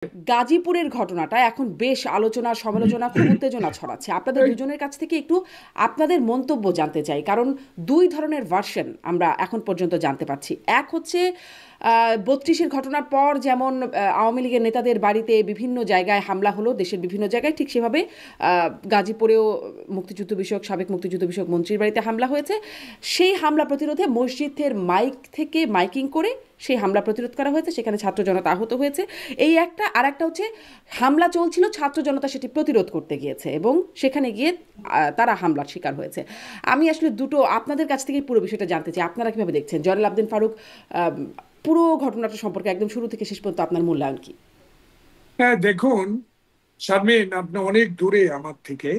গাজীপুরের ঘটনাটা এখন বেশ আলোচনা সমালোচনা খুব উত্তেজনা ছড়াচ্ছে। আপনাদের এই দুজনের কাছ থেকে একটু আপনাদের মন্তব্য জানতে চাই, কারণ দুই ধরনের ভার্সন আমরা এখন পর্যন্ত জানতে পারছি। এক হচ্ছে ৩২-এর ঘটনার পর যেমন আওয়ামী লীগের নেতাদের বাড়িতে বিভিন্ন জায়গায় হামলা হলো, দেশের বিভিন্ন জায়গায় ঠিক সেভাবে গাজীপুরেও মুক্তিযুদ্ধ বিষয়ক সাবেক মুক্তিযুদ্ধ বিষয়ক মন্ত্রীর বাড়িতে হামলা হয়েছে। সেই হামলা প্রতিরোধে মসজিদের মাইক থেকে মাইকিং করে সেই হামলা প্রতিরোধ করা হয়েছে, সেখানে ছাত্র জনতা আহত হয়েছে। এই একটা, আর একটা হচ্ছে হামলা চলছিল, ছাত্র জনতা সেটি প্রতিরোধ করতে গিয়েছে এবং সেখানে গিয়ে তারা হামলার শিকার হয়েছে। আমি আসলে দুটো আপনাদের কাছ থেকে পুরো বিষয়টা জানতে চাই, আপনারা কিভাবে দেখছেন? জয়নাল আবদিন ফারুক, পুরো ঘটনাটা সম্পর্কে একদম শুরু থেকে শেষ পর্যন্ত আপনার মূল্যায়ন কি? হ্যাঁ, দেখুন শারমিন, আপনি অনেক দূরে আমার থেকে।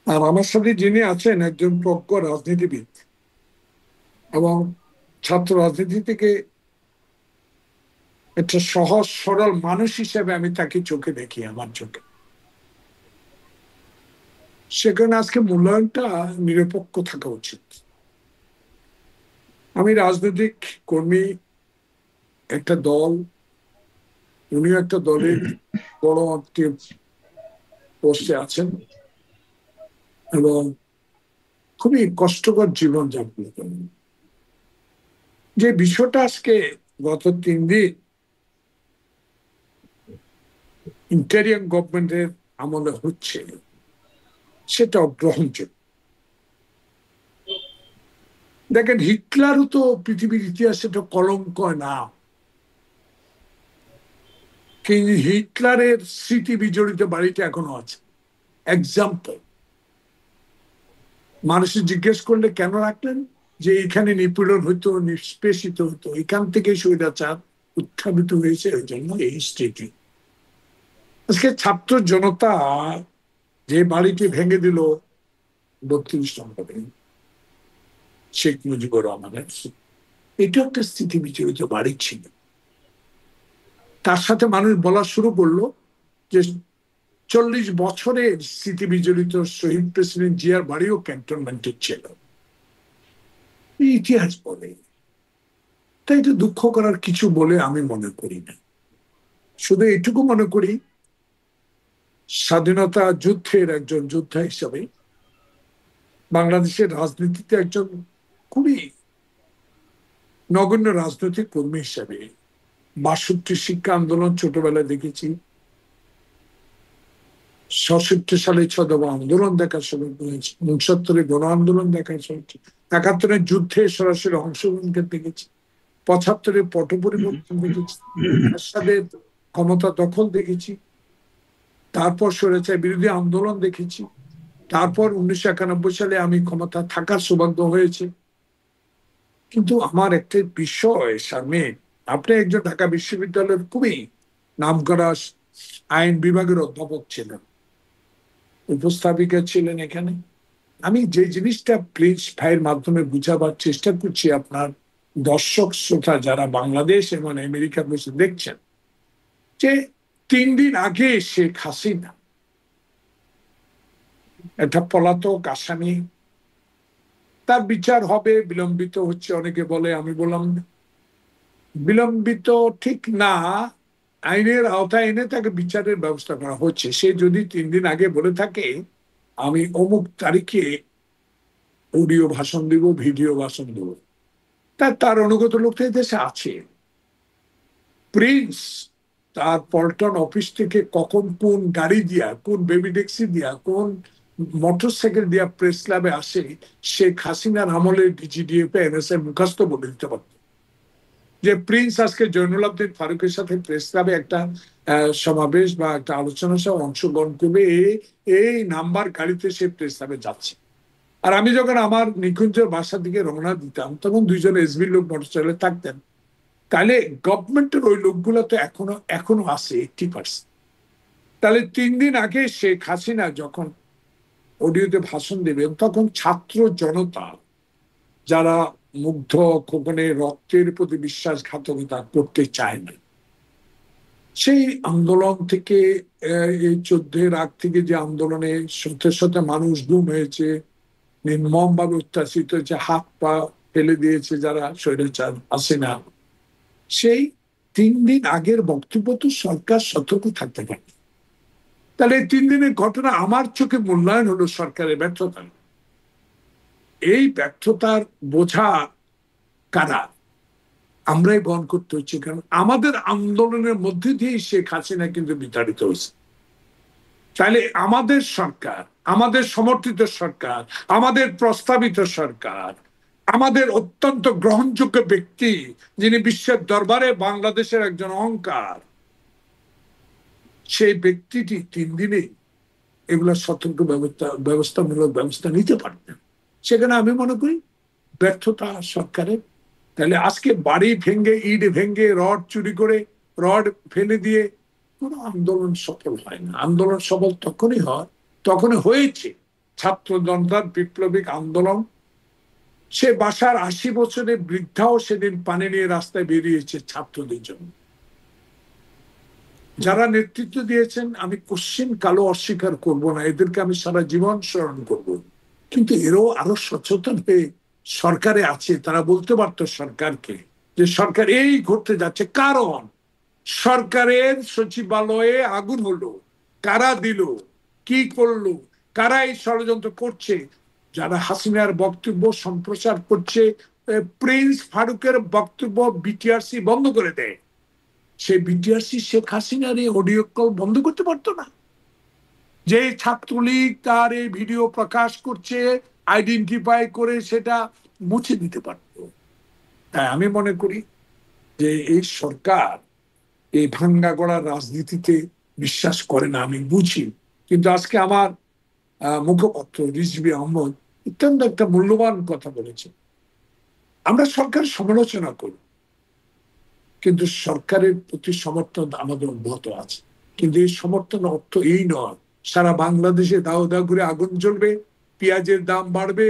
আর আমার সাথে যিনি আছেন একজন প্রজ্ঞ রাজনীতিবিদ এবং ছাত্র রাজনীতি থেকে একটা সহজ সরল মানুষ হিসেবে আমি তাকে চোখে দেখি, আমার চোখে। সেখানে আজকে মূল্যায়নটা নিরপেক্ষ থাকা উচিত। আমি রাজনৈতিক কর্মী, একটা দল, উনিও একটা দলের বড় একটি পোস্টে আছেন এবং খুবই কষ্টকর জীবন যাপন করেন। যে বিষয়টা আজকে গত 3 দিন ইন্টেরিয়াম গভর্নমেন্টের আমলে হচ্ছে, সেটা অগ্রহণযোগ্য। দেখেন, হিটলারও তো পৃথিবীর ইতিহাসে তো কলঙ্ক না, কিন্তু হিটলারের স্মৃতি বিজড়িত বাড়িটা এখনো আছে। এক্সাম্পল, মানুষের জিজ্ঞেস করলে কেন রাখলেন, যে এখানে নিপীড়ন হইতো, নিষ্পেষিত হতো, এখান থেকে স্বৈরাচার উত্থাপিত হয়েছে, ওই জন্য এই স্মৃতি। আজকে ছাত্র জনতা যে বাড়িটি ভেঙে দিল 32 নম্বরে শেখ মুজিবুর রহমানের, এটা একটা স্মৃতি বিচলিত বাড়ি ছিল। তার সাথে মানুষ বলা শুরু করলো যে 40 বছরের স্মৃতি বিজড়িত শহীদ প্রেসিডেন্ট জিয়ার বাড়িও ক্যান্টনমেন্টের ছিল। ইতিহাস বলে। তাই এটা দুঃখ করার কিছু বলে আমি মনে করি না। শুধু এটুকু মনে করি, স্বাধীনতা যুদ্ধের একজন যোদ্ধা হিসাবে বাংলাদেশের রাজনীতিতে একজন খুবই নগণ্য রাজনৈতিক কর্মী হিসাবে 62 শিক্ষা আন্দোলন ছোটবেলায় দেখেছি, 67 সালে 6 দফা আন্দোলন দেখার সময় পেয়েছি, 69 গণ আন্দোলন দেখার সময়, 71 যুদ্ধে সরাসরি অংশগ্রহণকে দেখেছি, 75 পট পরিবর্তন দেখেছি, এরশাদের ক্ষমতা দখল দেখেছি, তারপর স্বৈরাচার বিরোধী আন্দোলন দেখেছি, তারপর 1991 সালে আমি ক্ষমতা থাকার সৌভাগ্য হয়েছে। কিন্তু আমার একটা বিষয় শারমিন, আপনি একজন ঢাকা বিশ্ববিদ্যালয়ের খুবই নামকরা আইন বিভাগের অধ্যাপক ছিলেন, উপস্থাপিকা ছিলেন এখানে। আমি যে জিনিসটা প্রিন্স ভাইয়ের মাধ্যমে বুঝাবার চেষ্টা করছি আপনার দর্শক শ্রোতা যারা বাংলাদেশ এবং আমেরিকা বসে দেখছেন, যে 3 দিন আগে শেখ হাসিনা একটা পলাতক আসামি, তার বিচার হবে, বিলম্বিত হচ্ছে অনেকে বলে। আমি বললাম বিলম্বিত ঠিক না, আইনের আওতায় এনে তাকে বিচারের ব্যবস্থা করা হচ্ছে। সে যদি 3 দিন আগে বলে থাকে আমি অমুক তারিখে অডিও ভাষণ দিব, ভিডিও ভাষণ দেব, তার অনুগত লোক তো দেশে আছে। প্রিন্স তার পল্টন অফিস থেকে কখন কোন গাড়ি দিয়া, কোন বেবি ট্যাক্সি দিয়া, কোন মোটরসাইকেল দিয়া প্রেস ক্লাবে আসে, শেখ হাসিনার আমলে ডিজিডিএফ এনএসএ মুখাস্ত বলে দিতে পারত যে প্রিন্স আজকে জয়নুল আবদিন ফারুকের সাথে প্রেস ক্লাবে একটা সমাবেশ বা একটা আলোচনা সহ অংশগ্রহণ করবে, এই নাম্বার গাড়িতে সে প্রেস ক্লাবে যাচ্ছে। আর আমি যখন আমার নিকুঞ্জের বাসার দিকে রওনা দিতাম, তখন 2 জন এসবির লোক মোটরসাইকেলে থাকতেন। তাহলে গভর্নমেন্টের ওই লোকগুলো তো এখনো এখনো আছে 80%। তাহলে 3 দিন আগে শেখ হাসিনা যখন অডিওতে ভাষণ দেবেন, তখন ছাত্র জনতা যারা মুগ্ধ, খোকনে রক্তের প্রতি বিশ্বাসঘাতকতা করতে চায় না, সেই আন্দোলন থেকে, এই 14-এর আগ থেকে যে আন্দোলনে শত শত মানুষ গুম হয়েছে, নির্মম ভাবে অত্যাচারিত হয়েছে, হাত পা ফেলে দিয়েছে যারা স্বৈরাচার হাসিনা, সেই 3 দিন আগের বক্তব্য তো সরকার সতর্ক থাকতে পারে। তাহলে এই 3 দিনের ঘটনা আমার চোখে মূল্যায়ন হলো সরকারের ব্যর্থতা। এই ব্যর্থতার বোঝা কারা? আমরাই বহন করতে হচ্ছে, কারণ আমাদের আন্দোলনের মধ্যে দিয়ে শেখ হাসিনা কিন্তু বিতাড়িত হয়েছে। তাহলে আমাদের সরকার, আমাদের সমর্থিত সরকার, আমাদের প্রস্তাবিত সরকার, আমাদের অত্যন্ত গ্রহণযোগ্য ব্যক্তি, যিনি বিশ্বের দরবারে বাংলাদেশের একজন অহংকার, সেই ব্যক্তিটি 3 দিনে এগুলো সতর্ক ব্যবস্থামূলক ব্যবস্থা নিতে পারতেন। সেখানে আমি মনে করি ব্যর্থতা সরকারের। তাহলে আজকে বাড়ি ভেঙে, ইট ভেঙে, রড চুরি করে, রড ফেলে দিয়ে কোনো আন্দোলন সফল হয় না। আন্দোলন সফল তখনই হয়, তখনই হয়েছে ছাত্র জনতার বিপ্লবিক আন্দোলন। সে বাসার 80 বছরের বৃদ্ধাও সেদিন পানি নিয়ে রাস্তায় বেরিয়েছে ছাত্রদের জন্য। যারা নেতৃত্ব দিয়েছেন আমি কোশ্চিন কালো অস্বীকার করব না, এদেরকে আমি সারা জীবন স্মরণ করব। কিন্তু এরও আরো সচেতন হয়ে সরকারে আছে, তারা বলতে পারতো সরকারকে যে সরকার এই ঘটতে যাচ্ছে, কারণ সরকারের সচিবালয়ে আগুন হলো, কারা দিল, কি করলো, কারা এই ষড়যন্ত্র করছে। যারা হাসিনার বক্তব্য সম্প্রচার করছে, প্রিন্স ফারুকের বক্তব্য বিটিআরসি বন্ধ করে দেয়, সে বিটিআরসি শেখ হাসিনার এই অডিও কল বন্ধ করতে পারতো না? যে ছাত্রলীগ তার এই ভিডিও প্রকাশ করছে, আইডেন্টিফাই করে সেটা মুছে দিতে পারত। তাই আমি মনে করি যে এই সরকার এই ভাঙ্গা গড়ার রাজনীতিতে বিশ্বাস করে না, আমি বুঝি। কিন্তু আজকে আমার মুখপাত্র রিজভী আহমদ অত্যন্ত একটা মূল্যবান কথা বলেছে। আমরা সরকার সমালোচনা করি, কিন্তু সরকারের প্রতি সমর্থন আমাদের অব্যাহত আছে। কিন্তু এই সমর্থন অর্থ এই নয় সারা বাংলাদেশে দাও দাও করে আগুন জ্বলবে, পেঁয়াজের দাম বাড়বে,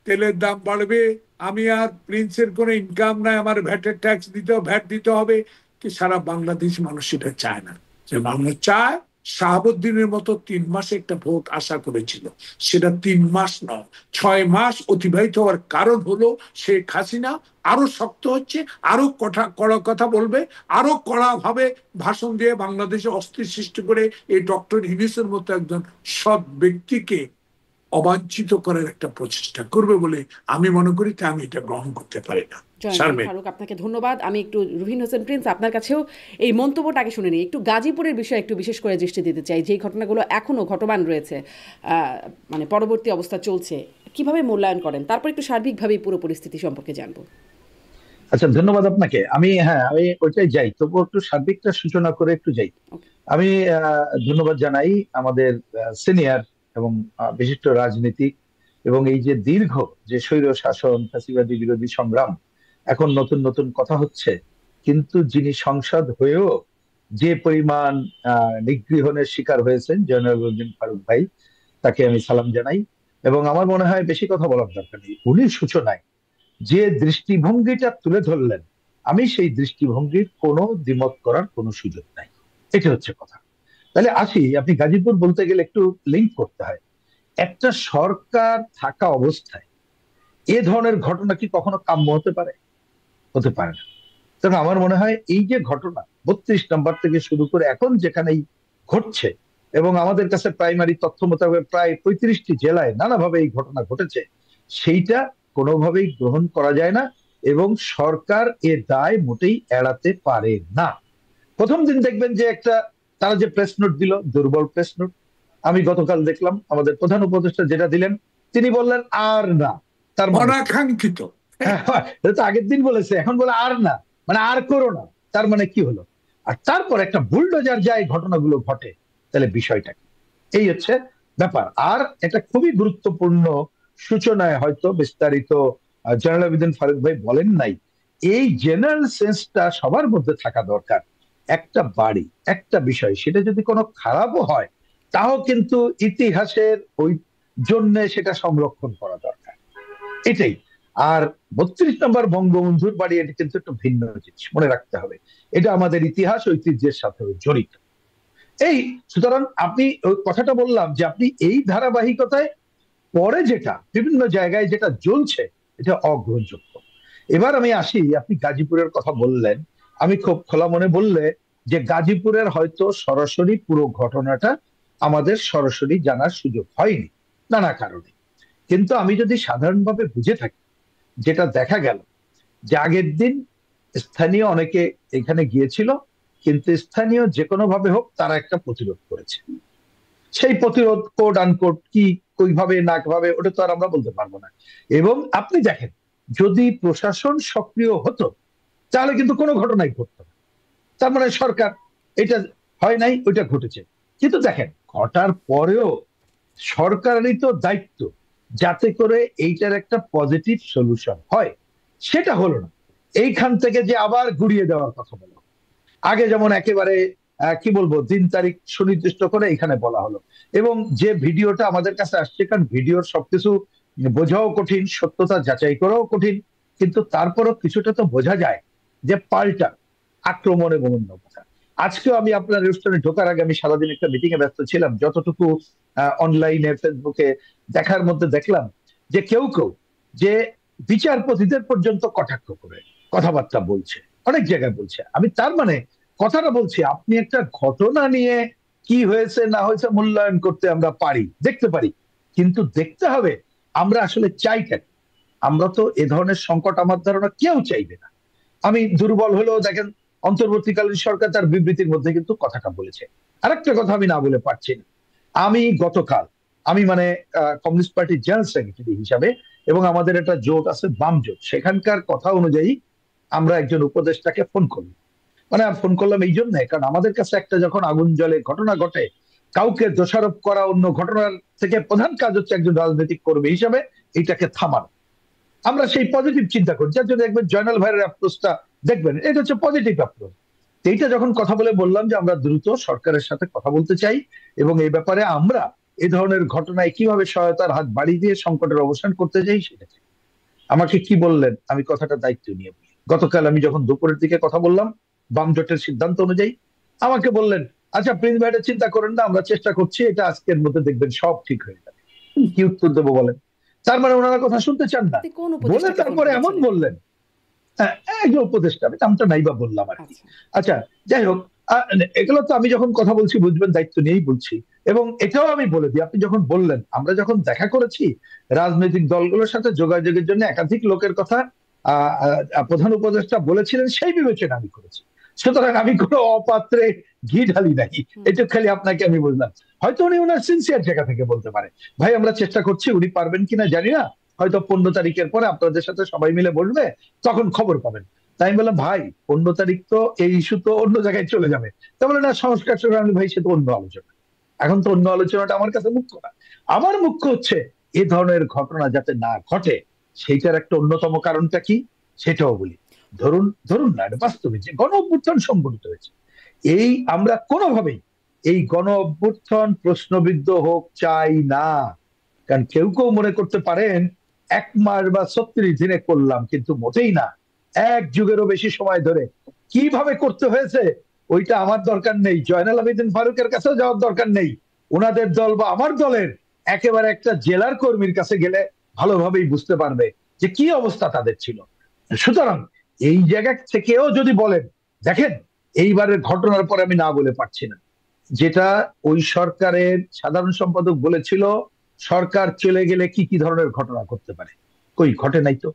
তেলের দাম বাড়বে, আমি আর প্রিন্সের কোনো ইনকাম নাই, আমার ভ্যাটের ট্যাক্স ভ্যাট দিতে হবে। কি সারা বাংলাদেশ মানুষ সেটা চায় না। যে মানুষ চায় শাহাবুদ্দিনের মতো 3 মাসে একটা ভোট আশা করেছিল, সেটা 3 মাস নয় 6 মাস অতিবাহিত হওয়ার কারণ হলো শেখ হাসিনা আরো শক্ত হচ্ছে, আরো কড়া কথা বলবে, আরো কড়া ভাবে ভাষণ দিয়ে বাংলাদেশে অস্থির সৃষ্টি করে এই ডক্টর ইউনূসের মতো একজন সৎ ব্যক্তিকে অবাঞ্ছিত করার একটা প্রচেষ্টা করবে বলে আমি মনে করি। তা আমি এটা গ্রহণ করতে পারি না। ফারুক, আপনাকে ধন্যবাদ। আমি একটু রুহিন হোসেন প্রিন্স, আপনার কাছেও এই মন্তব্যটাকে শুনে নিই। একটু গাজীপুরের বিষয়ে একটু বিশেষ করে দৃষ্টি দিতে চাই, যেই ঘটনাগুলো এখনো ঘটমান রয়েছে, মানে পরবর্তী অবস্থা চলছে, কিভাবে মূল্যায়ন করেন, তারপর একটু সার্বিকভাবে পুরো পরিস্থিতি সম্পর্কে জানবো। আচ্ছা, ধন্যবাদ আপনাকে। আমি ওইটাই যাই, তবু একটু সার্বিকটা সূচনা করে একটু যাই। আমি ধন্যবাদ জানাই আমাদের সিনিয়র এবং বিশিষ্ট রাজনীতিক, এবং এই যে দীর্ঘ যে স্বৈর শাসন ফ্যাসিবাদী বিরোধী সংগ্রাম, এখন নতুন নতুন কথা হচ্ছে, কিন্তু যিনি সংসদ হয়েও যে পরিমাণ নিগৃহণের শিকার হয়েছেন জয়নাল ফারুক ভাই, তাকে আমি সালাম জানাই। এবং আমার মনে হয় বেশি কথা বলার দরকার নেই, উনি সূচনায় যে দৃষ্টিভঙ্গিটা তুলে ধরলেন, আমি সেই দৃষ্টিভঙ্গির কোনো দ্বিমত করার কোনো সুযোগ নাই। এটা হচ্ছে কথা। তাহলে আসি, আপনি গাজীপুর বলতে গেলে একটু লিঙ্ক করতে হয়। একটা সরকার থাকা অবস্থায় এ ধরনের ঘটনা কি কখনো কাম্য হতে পারে? হতে পারে না। তবে আমার মনে হয় এই যে ঘটনা 32 নম্বর থেকে শুরু করে এখন যেখানেই ঘটছে, এবং আমাদের কাছে প্রাইমারি তথ্য মোতাবেক প্রায় 35টি জেলায় নানাভাবে এই ঘটনা ঘটেছে, সেইটা কোনোভাবেই গ্রহণ করা যায় না, এবং সরকার এ দায় মোটেই এড়াতে পারে না। প্রথম দিন দেখবেন যে একটা তারা যে প্রেস নোট দিল, দুর্বল প্রেস নোট। আমি গতকাল দেখলাম আমাদের প্রধান উপদেষ্টা যেটা দিলেন, তিনি বললেন আর না, তার মানে অনাকাঙ্ক্ষিত। এটা তো আগের দিন বলেছে, এখন বলে আর না, মানে আর করো না, তার মানে কি হলো? আর তারপর একটা বুলডোজার যায়, ঘটনাগুলো ঘটে, তাহলে বিষয়টা কি? এই হচ্ছে ব্যাপার। আর এটা খুবই গুরুত্বপূর্ণ সূচনায় হয়তো বিস্তারিত জয়নাল আবেদিন ফারুক ভাই বলেন নাই। এই জেনারেল সেন্সটা সবার মধ্যে থাকা দরকার। একটা বাড়ি, একটা বিষয়, সেটা যদি কোনো খারাপও হয়, তাও কিন্তু ইতিহাসের ওই জন্য সেটা সংরক্ষণ করা দরকার। এটাই। আর 32 নম্বর বঙ্গবন্ধুর বাড়ি, এটা কিন্তু একটু ভিন্ন জিনিস, মনে রাখতে হবে। এটা আমাদের ইতিহাস ঐতিহ্যের সাথে জড়িত। এই সুতরাং আপনি ওই কথাটা বললাম যে আপনি এই ধারাবাহিকতায় পরে যেটা বিভিন্ন জায়গায় যেটা জ্বলছে, এটা অগ্রহণযোগ্য। এবার আমি আসি, আপনি গাজীপুরের কথা বললেন, আমি খুব খোলা মনে বললে যে গাজীপুরের হয়তো সরাসরি পুরো ঘটনাটা আমাদের সরাসরি জানার সুযোগ হয়নি নানা কারণে, কিন্তু আমি যদি সাধারণভাবে বুঝে থাকি, যেটা দেখা গেল যে আগের দিন স্থানীয় অনেকে এখানে গিয়েছিল, কিন্তু স্থানীয় যে কোনো ভাবে হোক তারা একটা প্রতিরোধ করেছে। সেই প্রতিরোধ কোড আনকোড কি কিভাবে না কিভাবে ওটা তো আর আমরা বলতে পারবো না। এবং আপনি দেখেন, যদি প্রশাসন সক্রিয় হতো তাহলে কিন্তু কোনো ঘটনাই ঘটতো না। তার মানে সরকার এটা হয় নাই, ওইটা ঘটেছে। কিন্তু দেখেন, ঘটার পরেও সরকারেরই তো দায়িত্ব যাতে করে এইটার একটা পজিটিভ সলিউশন হয়, সেটা হলো না। এইখান থেকে যে আবার ঘুরিয়ে দেওয়ার কথা বলো, আগে যেমন একেবারে কি বলবো দিন তারিখ সুনির্দিষ্ট করে এখানে বলা হলো, এবং যে ভিডিওটা আমাদের কাছে আসছে, কারণ ভিডিওর সবকিছু বোঝাও কঠিন, সত্যতা যাচাই করাও কঠিন, কিন্তু তারপরও কিছুটা তো বোঝা যায় যে পাল্টা আক্রমণ এবং অন্য কথা। আজকেও আমি আপনার রেস্টুরেন্টে ঢোকার আগে আমি সারাদিন একটা মিটিং এ ব্যস্ত ছিলাম, যতটুকু অনলাইনে ফেসবুকে দেখার মধ্যে দেখলাম যে কেউ কেউ যে বিচারপতিদের পর্যন্ত কটাক্ষ করে কথাবার্তা বলছে, অনেক জায়গায় বলছে। আমি তার মানে কথাটা বলছি, আপনি একটা ঘটনা নিয়ে কি হয়েছে না হয়েছে মূল্যায়ন করতে আমরা পারি, দেখতে পারি, কিন্তু দেখতে হবে আমরা আসলে চাইটা কি। আমরা তো এ ধরনের সংকট আমার ধারণা কেউ চাইবে না। আমি দুর্বল হলেও দেখেন অন্তর্বর্তীকালীন সরকার তার বিবৃতির মধ্যে কিন্তু কথাটা বলেছে। আরেকটা কথা আমি না বলে পারছি না, আমি গতকাল আমি মানে কমিউনিস্ট পার্টির জেনারেল সেক্রেটারি হিসাবে, এবং আমাদের একটা জোট আছে বাম জোট, সেখানকার কথা অনুযায়ী আমরা একজন উপদেষ্টাকে ফোন করলাম। মানে ফোন করলাম এই জন্য, কারণ আমাদের কাছে একটা যখন আগুন জ্বলে ঘটনা ঘটে, কাউকে দোষারোপ করা অন্য ঘটনার থেকে প্রধান কাজ হচ্ছে একজন রাজনৈতিক কর্মী হিসাবে এটাকে থামানো। আমরা সেই পজিটিভ চিন্তা করি, যার জন্য দেখবেন জয়নাল ভাইয়ের অ্যাপ্রোচটা দেখবেন, এটা হচ্ছে পজিটিভ অ্যাপ্রোচ। এইটা যখন কথা বলে বললাম যে আমরা দ্রুত সরকারের সাথে কথা বলতে চাই, এবং এই ব্যাপারে আমরা এই ধরনের ঘটনায় কিভাবে সহায়তার হাত বাড়িয়ে দিয়ে সংকটের অবসান করতে চাই সেটা চাই। আমাকে কি বললেন, আমি কথাটা দায়িত্ব নিয়ে বলি। গতকাল আমি যখন দুপুরের দিকে কথা বললাম বাম জোটের সিদ্ধান্ত অনুযায়ী, আমাকে বললেন আচ্ছা প্রিন্স ভাই চিন্তা করেন না, আমরা চেষ্টা করছি, এটা আজকের মধ্যে দেখবেন সব ঠিক হয়ে যাবে। কি উত্তর দেবো বলেন? তার মানে ওনারা কথা শুনতে চান না, আপনি কোন বলে উপদেষ্টাকে ফোন তারপরে এমন করেছিলেন? বললেন। হ্যাঁ, একজন উপদেষ্টা, আমি নামটা নাইবা বললাম আর কি। আচ্ছা। আচ্ছা, যাই হোক, এগুলো তো আমি যখন কথা বলছি বুঝবেন দায়িত্ব নিয়েই বলছি। এবং এটাও আমি বলে দিই, আপনি যখন বললেন আমরা যখন দেখা করেছি রাজনৈতিক দলগুলোর সাথে যোগাযোগের জন্য একাধিক লোকের কথা প্রধান উপদেষ্টা বলেছিলেন, সেই বিবেচনা আমি করেছি। সুতরাং আমি কোনো অপাত্রে ঘি ঢালি নাই, এটা খালি আপনাকে আমি বললাম। হয়তো উনি ওনার সিনসিয়ার জায়গা থেকে বলতে পারে, ভাই আমরা চেষ্টা করছি, উনি পারবেন কিনা জানি না, হয়তো 15 তারিখের পরে আপনাদের সাথে সবাই মিলে বসবে, তখন খবর পাবেন। তাই আমি বললাম ভাই 15 তারিখ তো এই ইস্যু তো অন্য জায়গায় চলে যাবে। তা বলে না সংস্কার ভাই সে তো অন্য আলোচনা, এখন তো অন্য আলোচনাটা আমার কাছে মুখ্য না। আমার মুখ্য হচ্ছে এ ধরনের ঘটনা যাতে না ঘটে, সেইটার একটা অন্যতম কারণটা কি সেটাও বলি। ধরুন ধরুন না, এটা বাস্তবে যে গণ অভ্যুত্থান সংঘটিত হয়েছে, এই আমরা কোনোভাবেই এই গণ অভ্যুত্থান প্রশ্নবিদ্ধ হোক চাই না। কারণ কেউ কেউ মনে করতে পারেন 1 মাস বা 36 দিনে করলাম, কিন্তু মোটেই না। 1 যুগেরও বেশি সময় ধরে কিভাবে করতে হয়েছে ওইটা আমার দরকার নেই, জয়নাল আবেদিন ফারুকের কাছেও যাওয়ার দরকার নেই। ওনাদের দল বা আমার দলের একেবারে একটা জেলার কর্মীর কাছে গেলে ভালোভাবেই বুঝতে পারবে যে কি অবস্থা তাদের ছিল। সুতরাং এই জায়গা থেকেও যদি বলেন, দেখেন এইবারের ঘটনার পরে আমি না বলে পারছি না, যেটা ওই সরকারের সাধারণ সম্পাদক বলেছিল সরকার চলে গেলে কি কি ধরনের ঘটনা করতে পারে, কই ঘটে নাই তো।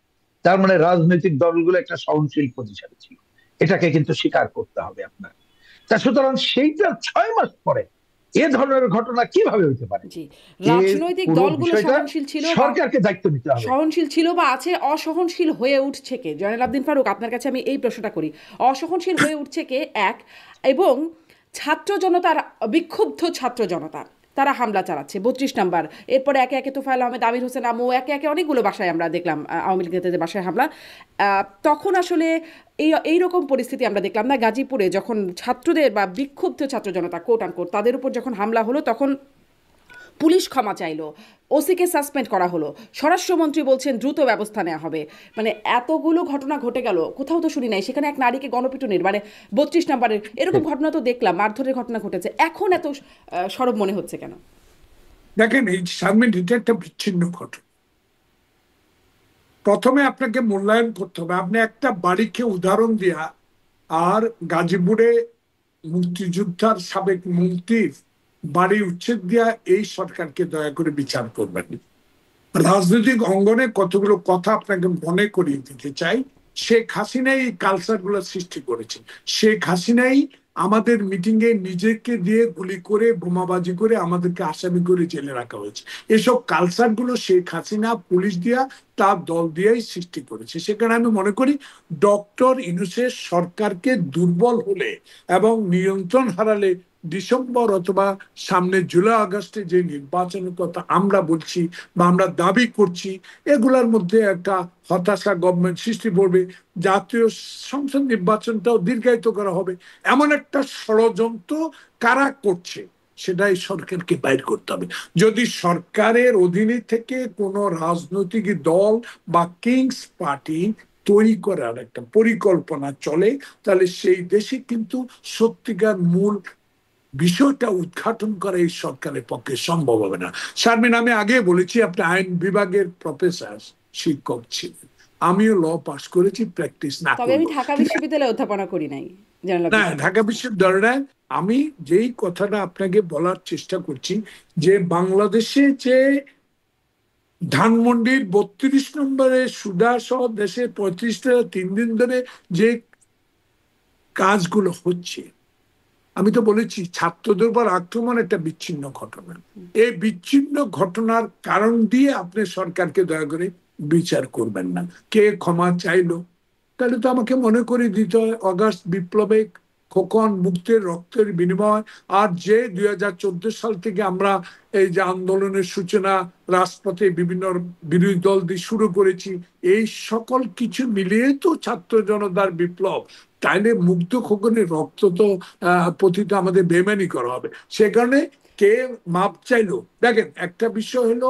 তার মানে রাজনৈতিক দলগুলো একটা সহনশীল পজিশনে ছিল, এটাকে কিন্তু স্বীকার করতে হবে আপনার। তা সুতরাং সেইটা 6 মাস পরে এ ধরনের ঘটনা কিভাবে হইতে পারে, জি, এর রাজনৈতিক পুরো দলগুলো বিষয়টা সহনশীল ছিল বা সরকারকে দায়িত্ব নিতে হবে। সহনশীল ছিল বা আছে, অসহনশীল হয়ে উঠছে কে? জয়নাল আবদিন ফারুক, আপনার কাছে আমি এই প্রশ্নটা করি। অসহনশীল হয়ে উঠছে কে? এক, এবং ছাত্র জনতার, বিক্ষুব্ধ ছাত্র জনতা তারা হামলা চালাচ্ছে 32 নাম্বার, এরপরে একে একে তোফায়েল আহমেদ, আমির হোসেন আমু, একে একে অনেকগুলো বাসায় আমরা দেখলাম আওয়ামী লীগ নেতাদের বাসায় হামলা। তখন আসলে এইরকম পরিস্থিতি আমরা দেখলাম না গাজীপুরে, যখন ছাত্রদের বা বিক্ষুব্ধ ছাত্র জনতা কোট আনকোট তাদের উপর যখন হামলা হলো, তখন পুলিশ ক্ষমা চাইলো, ওসিকে সাসপেন্ড করা হলো, স্বরাষ্ট্রমন্ত্রী বলছেন দ্রুত ব্যবস্থা নেওয়া হবে। মানে এতগুলো ঘটনা ঘটে গেল, কোথাও তো শুনি নাই সেখানে এক নারীকে গণপিটুনির, মানে 32 নাম্বারের এরকম ঘটনা তো দেখলাম, মারধরের ঘটনা ঘটেছে, এখন এত সরব মনে হচ্ছে কেন? দেখেন এই শারমিন, এটা একটা বিচ্ছিন্ন ঘটনা। প্রথমে আপনাকে মূল্যায়ন করতে হবে। আপনি একটা বাড়িকে উদাহরণ দিয়া আর গাজীপুরে মুক্তিযোদ্ধার সাবেক মন্ত্রীর বাড়ি উচ্ছেদ দেওয়া এই সরকারকে দয়া করে বিচার করবেন। রাজনৈতিক অঙ্গনে কতগুলো কথা আপনাকে মনে করিয়ে দিতে চাই। শেখ হাসিনাই এই কালচার গুলো সৃষ্টি করেছে। শেখ হাসিনাই আমাদের মিটিং এ নিজেকে দিয়ে গুলি করে বোমাবাজি করে আমাদেরকে আসামি করে জেলে রাখা হয়েছে। এসব কালচার গুলো শেখ হাসিনা পুলিশ দিয়া তার দল দিয়েই সৃষ্টি করেছে। সেখানে আমি মনে করি ডক্টর ইউনূসের সরকারকে দুর্বল হলে এবং নিয়ন্ত্রণ হারালে ডিসেম্বর অথবা সামনে জুলাই আগস্টে যে নির্বাচনের কথা আমরা বলছি বা আমরা দাবি করছি, এগুলোর মধ্যে একটা হতাশা গভর্নমেন্ট সৃষ্টি করবে। জাতীয় সংসদ নির্বাচনটাও দীর্ঘায়িত করা হবে। এমন একটা ষড়যন্ত্র কারা করছে সেটাই সরকারকে বাইর করতে হবে। যদি সরকারের অধীনে থেকে কোনো রাজনৈতিক দল বা কিংস পার্টি তৈরি করার একটা পরিকল্পনা চলে, তাহলে সেই দেশে কিন্তু সত্যিকার মূল বিষয়টা উদ্ঘাটন করা এই সরকারের পক্ষে সম্ভব হবে না। শারমিন, আমি আগে বলেছি আপনি আইন বিভাগের প্রফেসর, শিক্ষক ছিলেন। আমিও ল পাস করেছি, প্র্যাকটিস না তবে আমি ঢাকা বিশ্ববিদ্যালয়ে অধ্যাপনা করি নাই। না, ঢাকা বিশ্ববিদ্যালয়ে আমি যেই কথাটা আপনাকে বলার চেষ্টা করছি যে বাংলাদেশে যে ধানমন্ডির 32 নম্বরে সুদা সহ দেশে 35টা 3 দিন ধরে যে কাজগুলো হচ্ছে, আমি তো বলেছি ছাত্রদের উপর আক্রমণ একটা বিচ্ছিন্ন ঘটনা। এই বিচ্ছিন্ন ঘটনার কারণ দিয়ে আপনি সরকারকে দয়া করে বিচার করবেন না। কে ক্ষমা চাইলো, তাহলে তো আমাকে মনে করে দিতে হয় অগাস্ট বিপ্লবে খোকন মুক্তের রক্তের বিনিময়, আর যে 2014 সাল থেকে আমরা এই যে আন্দোলনের সূচনা, রাজপথে বিভিন্ন বিরোধী দল দিয়ে শুরু করেছি, এই সকল কিছু মিলিয়ে তো ছাত্র জনতার বিপ্লব। তাইলে মুগ্ধ খোকনের রক্ত তো পতিত আমাদের বেমানি করা হবে। সে কারণে কে মাপ চাইলো, দেখেন একটা বিষয় হলো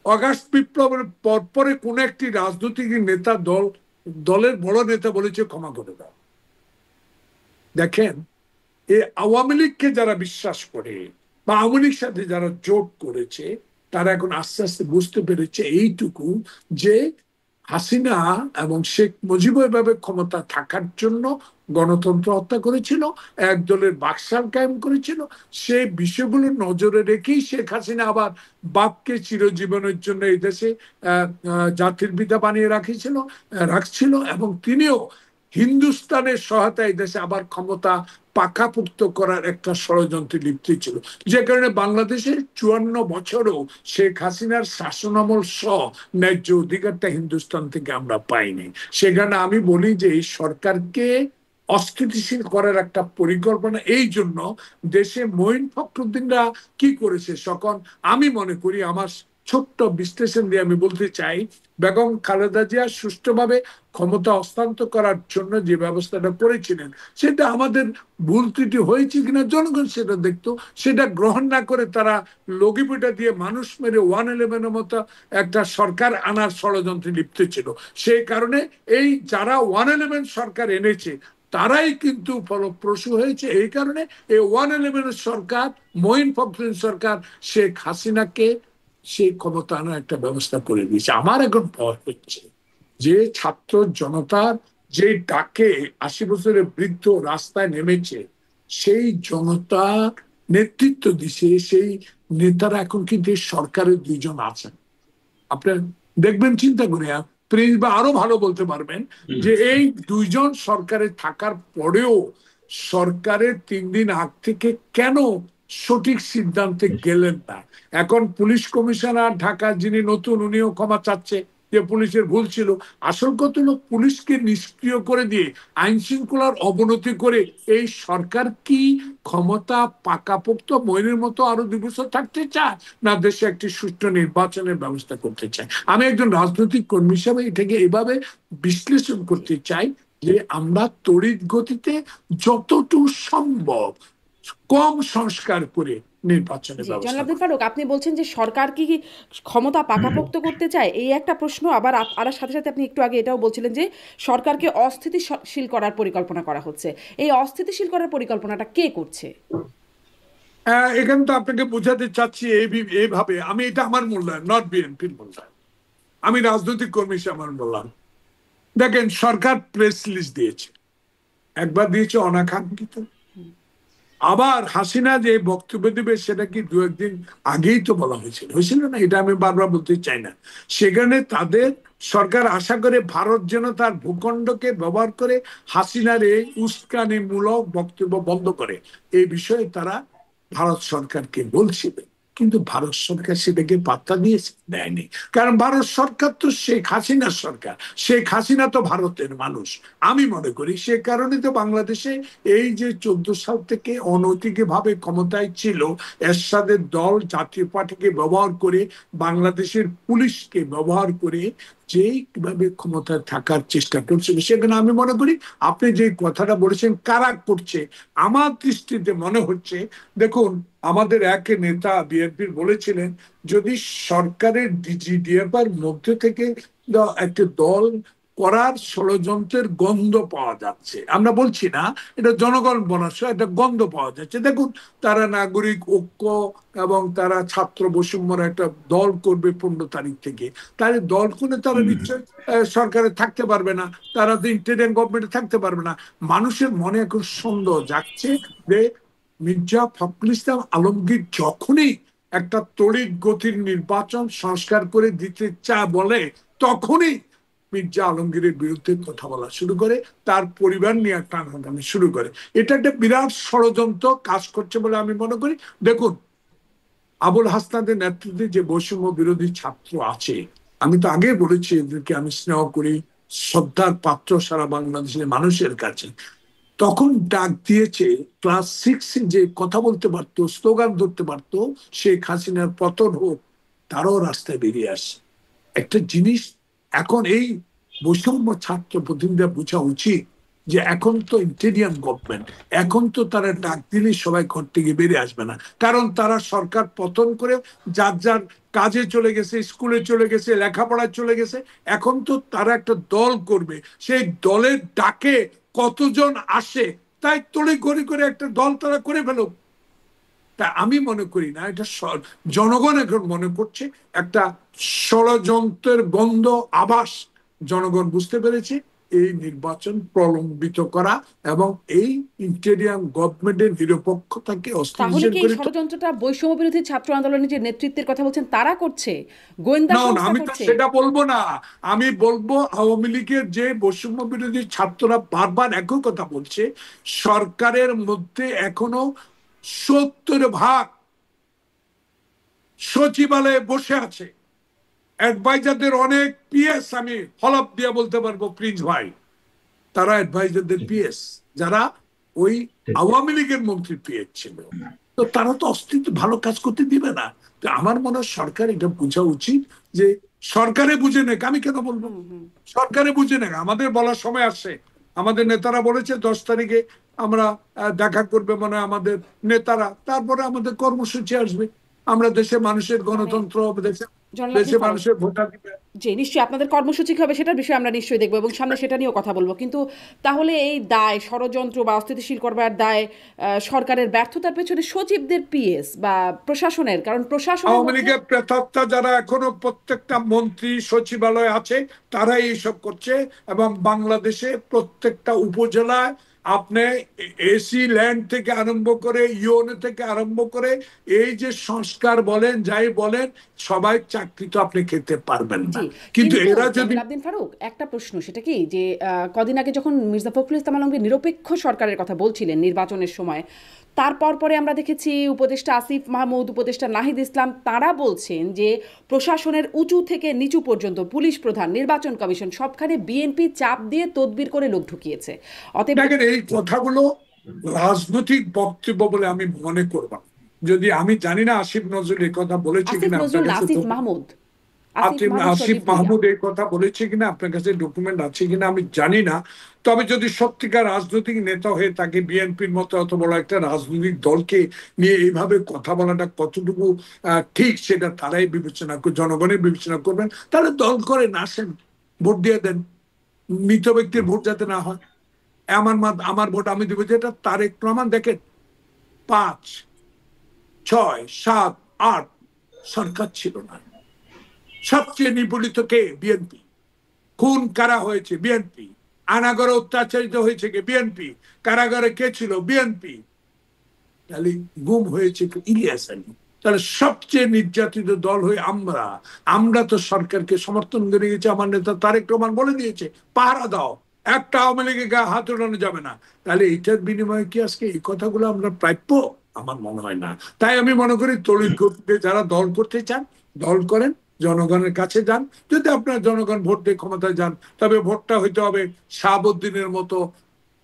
অগাস্ট বিপ্লবের পরপরে কোন একটি রাজনৈতিক নেতা দলের বড় নেতা বলেছে ক্ষমা করে দাও। দেখেন, এই আওয়ামী লীগকে যারা বিশ্বাস করে বা আওয়ামী লীগ সাথে যারা জোট করেছে, তারা এখন আস্তে আস্তে বুঝতে পেরেছে এইটুকু যে হাসিনা এবং শেখ মুজিব এভাবে ক্ষমতা থাকার জন্য গণতন্ত্র হত্যা করেছিল, এক দলের বাকশাল কায়েম করেছিল। সেই বিষয়গুলো নজরে রেখেই শেখ হাসিনা আবার বাপকে চিরজীবনের জন্য এই দেশে জাতির পিতা বানিয়ে রাখছিল এবং তিনিও হিন্দুস্তানের সহায়তায় দেশে আবার ক্ষমতা পাকাপোক্ত করার একটা ষড়যন্ত্রে লিপ্ত ছিল। যে কারণে বাংলাদেশের 54 বছরেও শেখ হাসিনার শাসনামল সহ ন্যায্য অধিকারটা হিন্দুস্তান থেকে আমরা পাইনি। সেখানে আমি বলি যে এই সরকারকে অস্থিতিশীল করার একটা পরিকল্পনা, এই জন্য দেশে মঈন ফখরুদ্দিনরা কি করেছে তখন আমি মনে করি, আমার ছোট্ট বিশ্লেষণ দিয়ে আমি বলতে চাই, বেগম খালেদা জিয়া সুষ্ঠুভাবে ক্ষমতা হস্তান্তর করার জন্য যে ব্যবস্থাটা করেছিলেন, সেটা আমাদের ভুল ত্রুটি হয়েছে কিনা জনগণ সেটা দেখতো। সেটা গ্রহণ না করে তারা লগিপিটা দিয়ে মানুষ মেরে 111-এর মতো একটা সরকার আনার ষড়যন্ত্রে লিপ্ত ছিল। সেই কারণে এই যারা 111 সরকার এনেছে তারাই কিন্তু ফলপ্রসূ হয়েছে। এই কারণে এই 111-এর সরকার, মঈন ফখরুদ্দিন সরকার শেখ হাসিনাকে সেই ক্ষমতা আনার একটা ব্যবস্থা করে দিয়েছে। আমার এখন ভয় হচ্ছে যে ছাত্র জনতার যে ডাকে 80 বছরের বৃদ্ধ রাস্তায় নেমেছে, সেই জনতা নেতৃত্ব দিছে, সেই নেতারা এখন কিন্তু সরকারের 2 জন আছেন। আপনার দেখবেন, চিন্তা করে প্রিন্স বা আরো ভালো বলতে পারবেন যে এই 2 জন সরকারে থাকার পরেও সরকারের 3 দিন আগ থেকে কেন সঠিক সিদ্ধান্তে গেলেন না। এখন পুলিশ কমিশনার ঢাকা যিনি নতুন, উনিও ক্ষমা চাচ্ছে যে পুলিশের ভুল ছিল। আসল কথা হলো পুলিশকে নিষ্ক্রিয় করে দিয়ে আইন শৃঙ্খলার অবনতি করে এই সরকার কি ক্ষমতা পাকাপোক্ত মইনের মতো আরো 2 বছর থাকতে চায়, না দেশে একটি সুষ্ঠু নির্বাচনের ব্যবস্থা করতে চায়? আমি একজন রাজনৈতিক কর্মী হিসাবে এটাকে এভাবে বিশ্লেষণ করতে চাই যে আমরা তড়িৎ গতিতে যতটুকু সম্ভব কম সংস্কার করে নির্বাচনের ব্যবস্থা। ফারুক, আপনি বলছেন যে সরকার কি ক্ষমতা পাকাপোক্ত করতে চায়, এই একটা প্রশ্ন। আবার আর সাথে সাথে আপনি একটু আগে এটাও বলছিলেন যে সরকারকে অস্থিতিশীল করার পরিকল্পনা করা হচ্ছে। এই অস্থিতিশীল করার পরিকল্পনাটা কে করছে? এখানে তো আপনাকে বোঝাতে চাচ্ছি এইভাবে, আমি এটা আমার মূল্যায়ন, নট বিএনপির মূল্যায়ন, আমি রাজনৈতিক কর্মী হিসেবে আমার বললাম। দেখেন, সরকার প্রেস রিলিজ দিয়েছে একবার দিয়েছে অনাকাঙ্ক্ষিত, আবার হাসিনা যে বক্তব্য দেবে সেটা কি দু একদিন আগেই তো বলা হয়েছিল না? এটা আমি বারবার বলতে চাই না। সেখানে তাদের সরকার আশা করে ভারত যেন তার ভূখণ্ডকে ব্যবহার করে হাসিনার এই উস্কানিমূলক বক্তব্য বন্ধ করে, এই বিষয়ে তারা ভারত সরকারকে বলছিল। কিন্তু ভারত সরকার সেটাকে পাত্তা দিয়েছে, দেয়নি। কারণ ভারত সরকার তো শেখ হাসিনার সরকার, শেখ হাসিনা তো ভারতের মানুষ। আমি মনে করি সে কারণে তো বাংলাদেশে এই যে 14 সাল থেকে অনৈতিকভাবে ক্ষমতায় ছিল এরশাদের দল, জাতীয় পার্টিকে ব্যবহার করে, বাংলাদেশের পুলিশকে ব্যবহার করে যেভাবে ক্ষমতায় থাকার চেষ্টা করছিল, সেখানে আমি মনে করি আপনি যে কথাটা বলেছেন কারা করছে, আমার দৃষ্টিতে মনে হচ্ছে, দেখুন আমাদের এক নেতা বিএনপির বলেছিলেন যদি সরকারের ডিজিডিএফ এর মধ্যে থেকে একটা দল করার ষড়যন্ত্রের গন্ধ পাওয়া যাচ্ছে, আমরা বলছি না, এটা জনগণ বলার একটা গন্ধ পাওয়া যাচ্ছে। দেখুন তারা নাগরিক ঐক্য এবং তারা ছাত্র বৈষম্যর একটা দল করবে 15 তারিখ থেকে, তাহলে দল করে তারা নিশ্চয় সরকারে থাকতে পারবে না, তারা তো ইন্টারিম গভর্নমেন্টে থাকতে পারবে না। মানুষের মনে এখন সন্দেহ জাগছে যে মির্জা ফখরুল ইসলাম আলমগীর যখনই একটা তড়িৎ গতির নির্বাচন সংস্কার করে দিতে বলে, তখনই মির্জা আলমগীরের বিরুদ্ধে কথা বলা শুরু করে, তার পরিবার নিয়ে টানাটানি শুরু করে। এটা একটা বিরাট ষড়যন্ত্র কাজ করছে বলে আমি মনে করি। দেখুন আবুল হাসনাদের নেতৃত্বে যে বৈষম্য বিরোধী ছাত্র আছে, আমি তো আগে বলেছি এদেরকে আমি স্নেহ করি, শ্রদ্ধার পাত্র সারা বাংলাদেশের মানুষের কাছে। তখন ডাক দিয়েছে ক্লাস 6 যে কথা বলতে পারতো, স্লোগান ধরতে পারতো, শেখ হাসিনার পতন হোক, তারও রাস্তায় বেরিয়ে আসে। একটা জিনিস এখন এই বৈষম্য ছাত্র প্রতিনিধিরা বোঝা উচিত যে এখন তো ইন্টেরিয়াম গভর্নমেন্ট, এখন তো তারা ডাক দিলে সবাই ঘর থেকে বেরিয়ে আসবে না, কারণ তারা সরকার পতন করে যার যার কাজে চলে গেছে, স্কুলে চলে গেছে, লেখাপড়ায় চলে গেছে। এখন তো তারা একটা দল করবে, সেই দলের ডাকে কতজন আসে তাই তড়ি ঘড়ি করে একটা দল তারা করে ফেলুক। তা আমি মনে করি না, এটা জনগণ এখন মনে করছে একটা ষড়যন্ত্রের গন্ধ আভাস জনগণ বুঝতে পেরেছে। এই নির্বাচন প্রলম্বিত করা এবং এই ইন্টেরিয়াম গভর্নমেন্টের নিরপেক্ষতাকে তাহলে অস্থিতিশীল কি এই করে। ষড়যন্ত্রটা বৈষম্য বিরোধী ছাত্র আন্দোলনের যে নেতৃত্বের কথা বলছেন তারা করছে, গোয়েন্দা না সংস্থা আমি তো করছে? সেটা বলবো না, আমি বলবো আওয়ামী লীগের যে বৈষম্য বিরোধী ছাত্ররা বারবার একই কথা বলছে, সরকারের মধ্যে এখনো 70% সচিবালয়ে বসে আছে। অ্যাডভাইজারদের অনেক পিএস, আমি হলফ দিয়ে বলতে পারবো প্রিন্স ভাই, তারা অ্যাডভাইজারদের পিএস, যারা ওই আওয়ামী লীগের মন্ত্রী পিএস ছিল। তো তারা তো অস্তিত্ব ভালো কাজ করতে দিবে না। তো আমার মনে হয় সরকার এটা বোঝা উচিত যে সরকারে বুঝে নেক, আমি কেন বলবো, সরকারে বুঝে নেক, আমাদের বলার সময় আসছে। আমাদের নেতারা বলেছে 10 তারিখে আমরা দেখা করবে, মানে আমাদের নেতারা, তারপরে আমাদের কর্মসূচি আসবে, আমরা দেশে মানুষের গণতন্ত্র, দেশে জনলাভ দেশে ফারুক, মানুষের ভোটার দিবে। জি নিশ্চয়ই আপনাদের কর্মসূচি কি হবে সেটার বিষয়ে আমরা নিশ্চয়ই দেখবো এবং সামনে সেটা নিয়েও কথা বলবো। কিন্তু তাহলে এই দায়, ষড়যন্ত্র বা অস্থিতিশীল করবার দায় সরকারের ব্যর্থতার পেছনে সচিবদের পিএস বা প্রশাসনের, কারণ প্রশাসনের আওয়ামী মধ্যে লীগের প্রেতাত্মা যারা এখনো প্রত্যেকটা মন্ত্রী সচিবালয় আছে, তারাই এইসব করছে। এবং বাংলাদেশে প্রত্যেকটা উপজেলায় আপনি এসি ল্যান্ড থেকে আরম্ভ করে ইউএনও থেকে আরম্ভ করে এই যে সংস্কার বলেন যাই বলেন, সবাই চাকরি তো আপনি খেতে পারবেন না। জি, কিন্তু কিন্তু এরা যদি জনাব আবদিন ফারুক, একটা প্রশ্ন, সেটা কি যে কদিন আগে যখন মির্জা ফখরুল ইসলাম আলমগীর নিরপেক্ষ সরকারের কথা বলছিলেন নির্বাচনের সময়, তারপর পরে আমরা দেখেছি উপদেষ্টা আসিফ মাহমুদ, উপদেষ্টা নাহিদ ইসলাম, তারা বলছেন যে প্রশাসনের উঁচু থেকে নিচু পর্যন্ত, পুলিশ প্রধান, নির্বাচন কমিশন, সবখানে বিএনপি চাপ দিয়ে তদবির করে লোক ঢুকিয়েছে। অতএব দেখেন এই কথাগুলো রাজনৈতিক বক্তব্য বলে আমি মনে করব না। যদি আমি জানি না আসিফ নজরুল এই কথা বলেছে আসিফ কিনা, আপনার নজরুল না, কাছে আসিফ তো মাহমুদ, আসিফ মাহমুদ আসিফ সজীব ভুইয়া। মাহমুদ এই কথা বলেছে কিনা, আপনার কাছে ডকুমেন্ট আছে কিনা আমি জানি না। তবে যদি সত্যিকার রাজনৈতিক নেতা হয়ে তাকে বিএনপির মতো এত বড় একটা রাজনৈতিক দলকে নিয়ে এইভাবে কথা বলাটা কতটুকু ঠিক, সেটা তারাই বিবেচনা করে, জনগণের বিবেচনা করবেন। তাহলে দল করেন, আসেন, ভোট দিয়ে দেন, মৃত ব্যক্তির ভোট যাতে না হয়। আমার ভোট আমি দেবো, যেটা তারেক প্রমাণ। দেখেন 5, 6, 7, 8 সরকার ছিল না, সবচেয়ে নিপীড়িত কে? বিএনপি। খুন কারা হয়েছে? বিএনপি। আনাগরে অত্যাচারিত হয়েছে কে? বিএনপি। কারাগারে কে ছিল? বিএনপি। তাহলে গুম হয়েছে ইলিয়াস আলী। তাহলে সবচেয়ে নির্যাতিত দল হয়ে আমরা তো সরকারকে সমর্থন করে গেছি। আমার নেতা তারেক রহমান বলে দিয়েছে, পাহারা দাও, একটা আওয়ামী লীগের গায়ে হাত উঠানো যাবে না। তাহলে এটার বিনিময়ে কি আজকে এই কথাগুলো আমরা প্রাপ্য? আমার মনে হয় না। তাই আমি মনে করি তড়িৎ গতিতে যারা দল করতে চান দল করেন, জনগণের কাছে যান। যদি আপনার জনগণ ভোট দিয়ে ক্ষমতায় যান, তবে ভোটটা হইতে হবে শাহাবুদ্দিনের মতো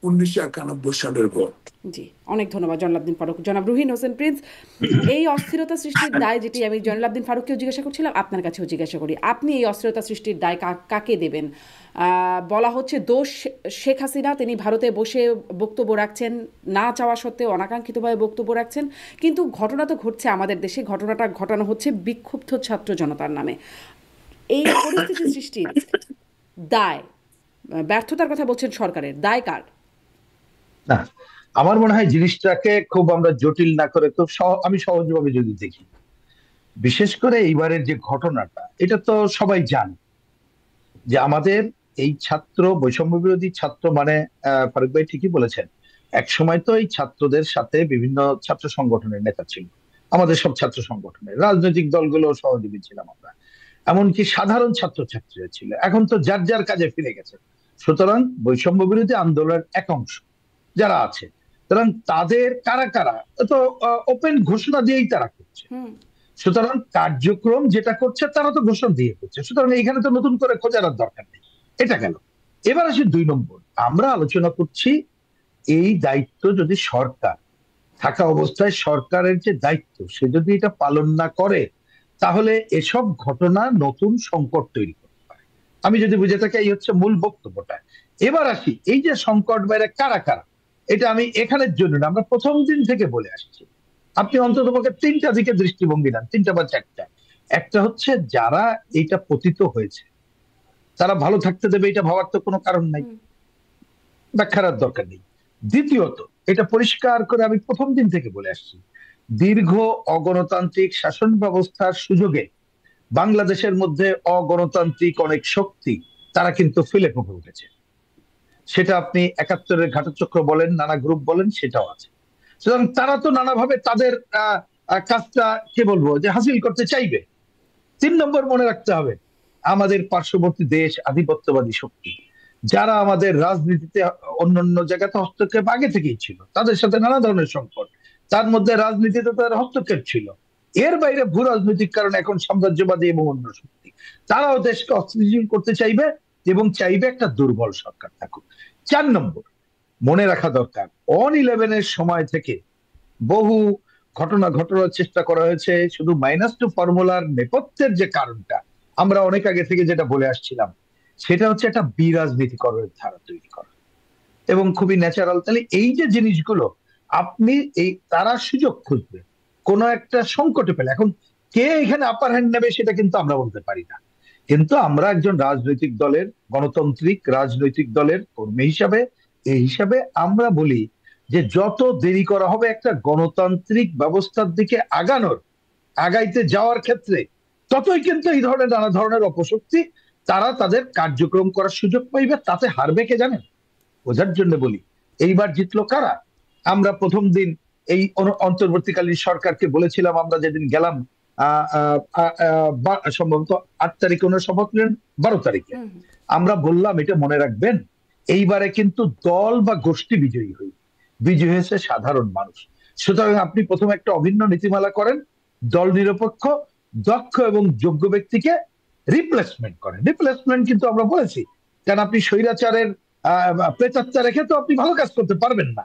1991 সালের ভোট। জি, অনেক ধন্যবাদ জয়নুল আবদিন ফারুক। জনাব রুহিন হোসেন প্রিন্স, এই অস্থিরতা সৃষ্টির দায় যেটি আমি জয়নুল আবদিন ফারুককেও জিজ্ঞাসা করছিলাম, আপনার কাছেও জিজ্ঞাসা করি, আপনি এই অস্থিরতা সৃষ্টির দায় কাকে দেবেন? বলা হচ্ছে দোষ শেখ হাসিনা, তিনি ভারতে বসে বক্তব্য রাখছেন, না চাওয়া সত্ত্বেও অনাকাঙ্ক্ষিতভাবে বক্তব্য রাখছেন। কিন্তু ঘটনা তো ঘটছে আমাদের দেশে, ঘটনাটা ঘটানো হচ্ছে বিক্ষুব্ধ ছাত্র জনতার নামে। এই পরিস্থিতি সৃষ্টির দায়, ব্যর্থতার কথা বলছেন সরকারের, দায় কার? না, আমার মনে হয় জিনিসটাকে খুব আমরা জটিল না করে খুব আমি সহজভাবে যদি দেখি, বিশেষ করে এইবারের যে ঘটনাটা, এটা তো সবাই জানে যে আমাদের এই ছাত্র বৈষম্য বিরোধী ছাত্র মানে ফারুক ভাই ঠিকই বলেছেন, এক সময় তো এই ছাত্রদের সাথে বিভিন্ন ছাত্র সংগঠনের নেতা ছিল, আমাদের সব ছাত্র সংগঠনের রাজনৈতিক দলগুলো সহযোগী ছিলাম আমরা, এমনকি সাধারণ ছাত্রছাত্রীরা ছিল। এখন তো যার যার কাজে ফিরে গেছে। সুতরাং বৈষম্য বিরোধী আন্দোলনের এক অংশ যারা আছে, সুতরাং তাদের কারা কারা তো ওপেন ঘোষণা দিয়েই তারা করছে। সুতরাং কার্যক্রম যেটা করছে তারা তো ঘোষণা দিয়ে করছে, সুতরাং এখানে তো নতুন করে খোঁজার দরকার নেই। এটা গেল। এবার আসি 2 নম্বর, আমরা আলোচনা করছি এই দায়িত্ব যদি সরকার থাকা অবস্থায়, সরকারের যে দায়িত্ব সে যদি এটা পালন না করে, তাহলে এসব ঘটনা নতুন সংকট তৈরি করতে পারে। আমি যদি বুঝে থাকি এই হচ্ছে মূল বক্তব্যটা। এবার আসি এই যে সংকট বাইরে কারা কারা, এটা আমি এখানের জন্য না, আমরা প্রথম দিন থেকে বলে আসছি। আপনি অন্তত পক্ষে 3টা দিকে দৃষ্টিভঙ্গি নেন, 3টা বা 4টা। একটা হচ্ছে যারা এটা পতিত হয়েছে তারা ভালো থাকতে দেবে এটা ভাবার তো কোনো কারণ নাই, ব্যাখ্যার দরকার নেই। দ্বিতীয়ত, এটা পরিষ্কার করে আমি প্রথম দিন থেকে বলে আসছি, দীর্ঘ অগণতান্ত্রিক শাসন ব্যবস্থার সুযোগে বাংলাদেশের মধ্যে অগণতান্ত্রিক অনেক শক্তি তারা কিন্তু ফেলে পড়ে উঠেছে। সেটা আপনি 71-এর ঘাতচক্র বলেন, নানা গ্রুপ বলেন, সেটাও আছে। সুতরাং তারা তো নানাভাবে তাদের কাজটা কে বলবো যে হাসিল করতে চাইবে। 3 নম্বর মনে রাখতে হবে, আমাদের পার্শ্ববর্তী দেশ আধিপত্যবাদী শক্তি যারা আমাদের রাজনীতিতে অন্যান্য জায়গাতে হস্তক্ষেপ আগে থেকেই ছিল, তাদের সাথে নানা ধরনের সংকট, তার মধ্যে রাজনীতিতে তাদের হস্তক্ষেপ ছিল। এর বাইরে ভূ রাজনৈতিক কারণে এখন সাম্রাজ্যবাদী এবং অন্য শক্তি, তারাও দেশকে অস্থিতিশীল করতে চাইবে এবং চাইবে একটা দুর্বল সরকার থাকুক। 4 নম্বর মনে রাখা দরকার, অন 11-এর সময় থেকে বহু ঘটনা ঘটানোর চেষ্টা করা হয়েছে। শুধু -2 ফর্মুলার নেপথ্যের যে কারণটা আমরা অনেক আগে থেকে যেটা বলে আসছিলাম, সেটা হচ্ছে একটা বিরাজনীতিকরণের ধারা তৈরি করা এবং খুবই ন্যাচারাল। তাহলে এই যে জিনিসগুলো আপনি এই তারা সুযোগ খুঁজবে কোন একটা সংকটে পেলে। এখন কে এখানে আপার হ্যান্ড নেবে সেটা কিন্তু আমরা বলতে পারি না, কিন্তু আমরা একজন রাজনৈতিক দলের, গণতান্ত্রিক রাজনৈতিক দলের কর্মী হিসাবে, এই হিসাবে আমরা বলি যে যত দেরি করা হবে একটা গণতান্ত্রিক ব্যবস্থার দিকে আগাইতে যাওয়ার ক্ষেত্রে, ততই কিন্তু এই ধরনের নানা ধরনের অপশক্তি তারা তাদের কার্যক্রম করার সুযোগ পাইবে। তাতে হারবে কে জানেন? বোঝার জন্য বলি, এইবার জিতলো কারা? আমরা প্রথম দিন এই অন্তর্বর্তীকালীন সরকারকে বলেছিলাম, আমরা যেদিন গেলাম সম্ভবত 8 তারিখে ওনার শপথ নিলেন, 12 তারিখে আমরা বললাম এটা মনে রাখবেন, এইবারে কিন্তু দল বা গোষ্ঠী বিজয়ী হয়েছে সাধারণ মানুষ। সুতরাং আপনি প্রথমে একটা অভিন্ন নীতিমালা করেন, দল নিরপেক্ষ দক্ষ এবং যোগ্য ব্যক্তিকে রিপ্লেসমেন্ট করেন। রিপ্লেসমেন্ট কিন্তু আমরা বলেছি, কারণ আপনি স্বৈরাচারের প্রেতাত্মা রেখে তো আপনি ভালো কাজ করতে পারবেন না।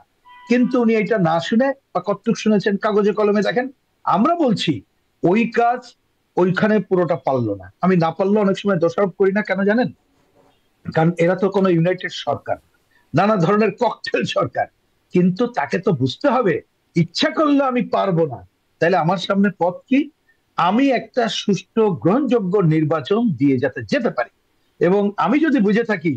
কিন্তু উনি এটা না শুনে, বা কতটুক শুনেছেন কাগজে কলমে দেখেন, আমরা বলছি ওই কাজ ওইখানে পুরোটা পারলো না। আমি না পারলো অনেক সময় দোষারোপ করি না, কেন জানেন? কারণ এরা তো কোনো ইউনাইটেড সরকার, নানা ধরনের ককটেল সরকার, কিন্তু তাকে তো বুঝতে হবে ইচ্ছা করলে আমি পারবো না, তাহলে আমার সামনে পথ কি? আমি একটা সুষ্ঠু গ্রহণযোগ্য নির্বাচন দিয়ে যেতে পারি। এবং আমি যদি বুঝে থাকি